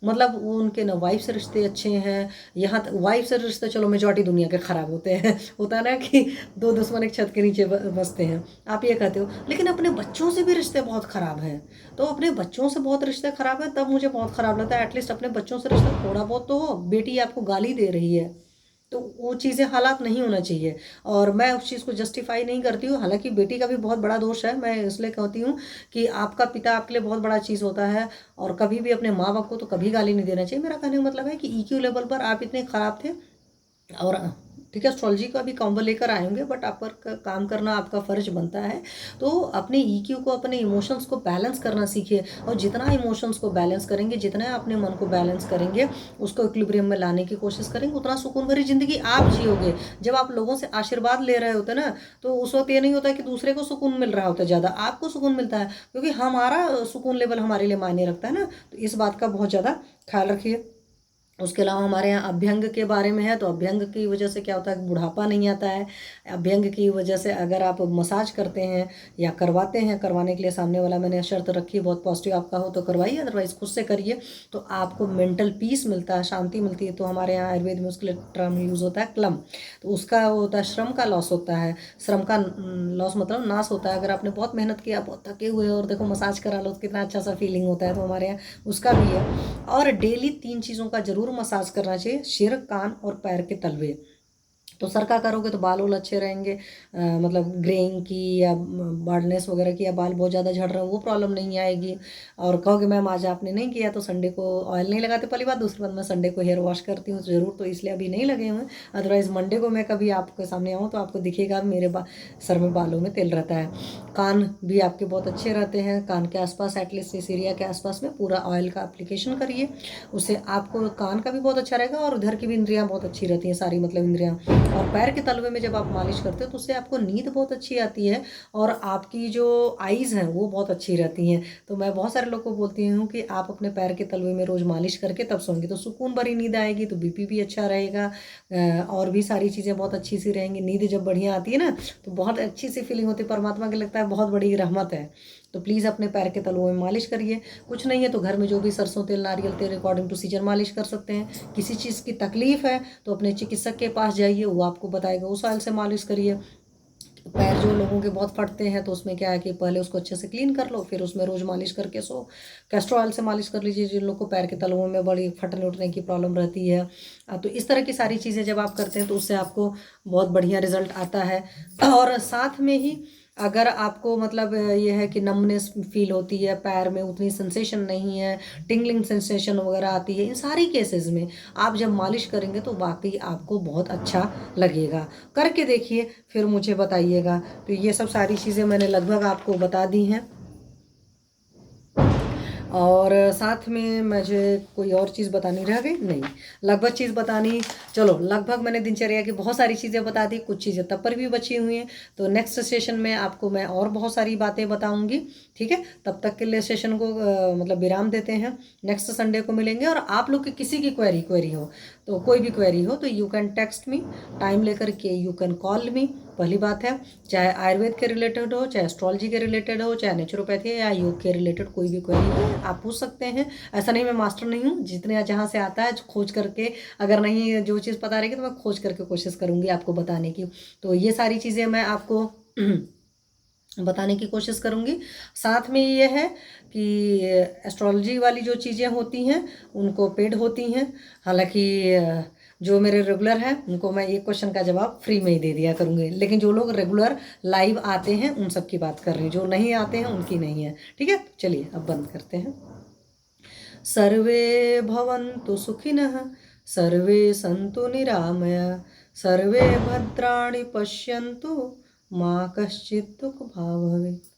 मतलब वो उनके ना वाइफ से रिश्ते अच्छे हैं, यहाँ तक वाइफ से रिश्ते चलो मेजॉरिटी दुनिया के ख़राब होते हैं। होता है ना कि दो दुश्मन एक छत के नीचे बसते हैं, आप ये कहते हो। लेकिन अपने बच्चों से भी रिश्ते बहुत ख़राब हैं। तो अपने बच्चों से बहुत रिश्ते ख़राब हैं, तब मुझे बहुत ख़राब लगता है। एटलीस्ट अपने बच्चों से रिश्ता थोड़ा बहुत तो हो। बेटी आपको गाली दे रही है, तो वो चीज़ें हालात नहीं होना चाहिए। और मैं उस चीज़ को जस्टिफाई नहीं करती हूँ, हालांकि बेटी का भी बहुत बड़ा दोष है। मैं इसलिए कहती हूँ कि आपका पिता आपके लिए बहुत बड़ा चीज़ होता है, और कभी भी अपने माँ बाप को तो कभी गाली नहीं देना चाहिए। मेरा कहने का मतलब है कि ईक्यू लेवल पर आप इतने ख़राब थे। और ठीक है, एस्ट्रोलॉजी का भी कॉम्बो लेकर आएंगे, बट आप पर काम करना आपका फ़र्ज बनता है। तो अपने ईक्यू को, अपने इमोशंस को बैलेंस करना सीखिए। और जितना इमोशंस को बैलेंस करेंगे, जितना अपने मन को बैलेंस करेंगे, उसको इक्विलिब्रियम में लाने की कोशिश करेंगे, उतना सुकून भरी ज़िंदगी आप जियोगे। जब आप लोगों से आशीर्वाद ले रहे होते ना, तो उस वक्त ये नहीं होता कि दूसरे को सुकून मिल रहा होता है ज़्यादा, आपको सुकून मिलता है, क्योंकि हमारा सुकून लेवल हमारे लिए मायने रखता है ना। तो इस बात का बहुत ज़्यादा ख्याल रखिए। उसके अलावा हमारे यहाँ अभ्यंग के बारे में है, तो अभ्यंग की वजह से क्या होता है, बुढ़ापा नहीं आता है। अभ्यंग की वजह से अगर आप मसाज करते हैं या करवाते हैं, करवाने के लिए सामने वाला मैंने शर्त रखी, बहुत पॉजिटिव आपका हो तो करवाइए, अदरवाइज खुद से करिए, तो आपको मेंटल पीस मिलता है, शांति मिलती है। तो हमारे यहाँ आयुर्वेद में उसके लिए टर्म यूज़ होता है क्लम, तो उसका वो होता है श्रम का लॉस होता है, श्रम का लॉस मतलब नाश होता है। अगर आपने बहुत मेहनत किया, बहुत थके हुए और देखो मसाज करा लो तो कितना अच्छा सा फीलिंग होता है, तो हमारे यहाँ उसका भी है। और डेली 3 चीज़ों का जरूर मसाज करना चाहिए, सिर, कान और पैर के तलवे। तो सर का करोगे तो बाल वाल अच्छे रहेंगे, मतलब ग्रेइंग की या बार्डनेस वगैरह की, या बाल बहुत ज़्यादा झड़ रहे हैं वो प्रॉब्लम नहीं आएगी। और कहोगे मैम आज आपने नहीं किया तो संडे को ऑयल नहीं लगाते, पहली बात। दूसरी बात, मैं संडे को हेयर वॉश करती हूँ ज़रूर, तो इसलिए अभी नहीं लगे हुए। अदरवाइज़ मंडे को मैं कभी आपके सामने आऊँ तो आपको दिखेगा मेरे सर में बालों में तेल रहता है। कान भी आपके बहुत अच्छे रहते हैं, कान के आसपास एटलीस्ट इस एरिया के आसपास में पूरा ऑयल का एप्लीकेशन करिए, उससे आपको कान का भी बहुत अच्छा रहेगा और उधर की भी इंद्रियाँ बहुत अच्छी रहती हैं, सारी मतलब इंद्रियाँ। और पैर के तलवे में जब आप मालिश करते हो तो उससे आपको नींद बहुत अच्छी आती है, और आपकी जो आईज़ हैं वो बहुत अच्छी रहती हैं। तो मैं बहुत सारे लोग को बोलती हूँ कि आप अपने पैर के तलवे में रोज़ मालिश करके तब सोएंगे तो सुकून भरी नींद आएगी, तो बीपी भी अच्छा रहेगा, और भी सारी चीज़ें बहुत अच्छी सी रहेंगी। नींद जब बढ़िया आती है ना तो बहुत अच्छी सी फीलिंग होती है, परमात्मा के लगता है बहुत बड़ी रहमत है। तो प्लीज़ अपने पैर के तलवों में मालिश करिए। कुछ नहीं है तो घर में जो भी सरसों तेल, नारियल तेल अकॉर्डिंग टू सीजन मालिश कर सकते हैं। किसी चीज़ की तकलीफ है तो अपने चिकित्सक के पास जाइए, वो आपको बताएगा, उस ऑयल से मालिश करिए। पैर जो लोगों के बहुत फटते हैं तो उसमें क्या है कि पहले उसको अच्छे से क्लीन कर लो, फिर उसमें रोज मालिश करके सो। कैस्टर ऑयल से मालिश कर लीजिए जिन लोग को पैर के तलवों में बड़ी फटने उठने की प्रॉब्लम रहती है। तो इस तरह की सारी चीज़ें जब आप करते हैं तो उससे आपको बहुत बढ़िया रिजल्ट आता है। और साथ में ही अगर आपको मतलब ये है कि नमनेस फील होती है, पैर में उतनी सेंसेशन नहीं है, टिंगलिंग सेंसेशन वगैरह आती है, इन सारी केसेस में आप जब मालिश करेंगे तो वाकई आपको बहुत अच्छा लगेगा। करके देखिए फिर मुझे बताइएगा। तो ये सब सारी चीज़ें मैंने लगभग आपको बता दी हैं। और साथ में मुझे कोई और चीज़ बतानी रह गई नहीं, लगभग चीज़ बतानी, चलो लगभग मैंने दिनचर्या की बहुत सारी चीज़ें बता दी, कुछ चीज़ें तब पर भी बची हुई हैं। तो नेक्स्ट सेशन में आपको मैं और बहुत सारी बातें बताऊंगी, ठीक है। तब तक के लिए सेशन को मतलब विराम देते हैं, नेक्स्ट संडे को मिलेंगे। और आप लोग की किसी की क्वेरी हो तो कोई भी क्वेरी हो तो you can text me, time लेकर के यू कैन कॉल मी। पहली बात है, चाहे आयुर्वेद के रिलेटेड हो, चाहे एस्ट्रोलॉजी के रिलेटेड हो, चाहे नेचुरोपैथी या योग के रिलेटेड कोई भी क्वेरी हो आप पूछ सकते हैं। ऐसा नहीं मैं मास्टर नहीं हूँ, जितने जहाँ से आता है खोज करके, अगर नहीं जो चीज़ पता रहेगी तो मैं खोज करके कोशिश करूँगी आपको बताने की। तो ये सारी चीज़ें मैं आपको बताने की कोशिश करूँगी। साथ में ये है कि एस्ट्रोलॉजी वाली जो चीज़ें होती हैं उनको पेड होती हैं, हालांकि जो मेरे रेगुलर हैं उनको मैं एक क्वेश्चन का जवाब फ्री में ही दे दिया करूँगी, लेकिन जो लोग रेगुलर लाइव आते हैं उन सब की बात कर रही हूँ, जो नहीं आते हैं उनकी नहीं है, ठीक है। चलिए अब बंद करते हैं। सर्वे भवन्तु सुखिनः, सर्वे सन्तु निरामया, सर्वे भद्राणि पश्यन्तु, मा कश्चित् दुःखभाग् भवेत्।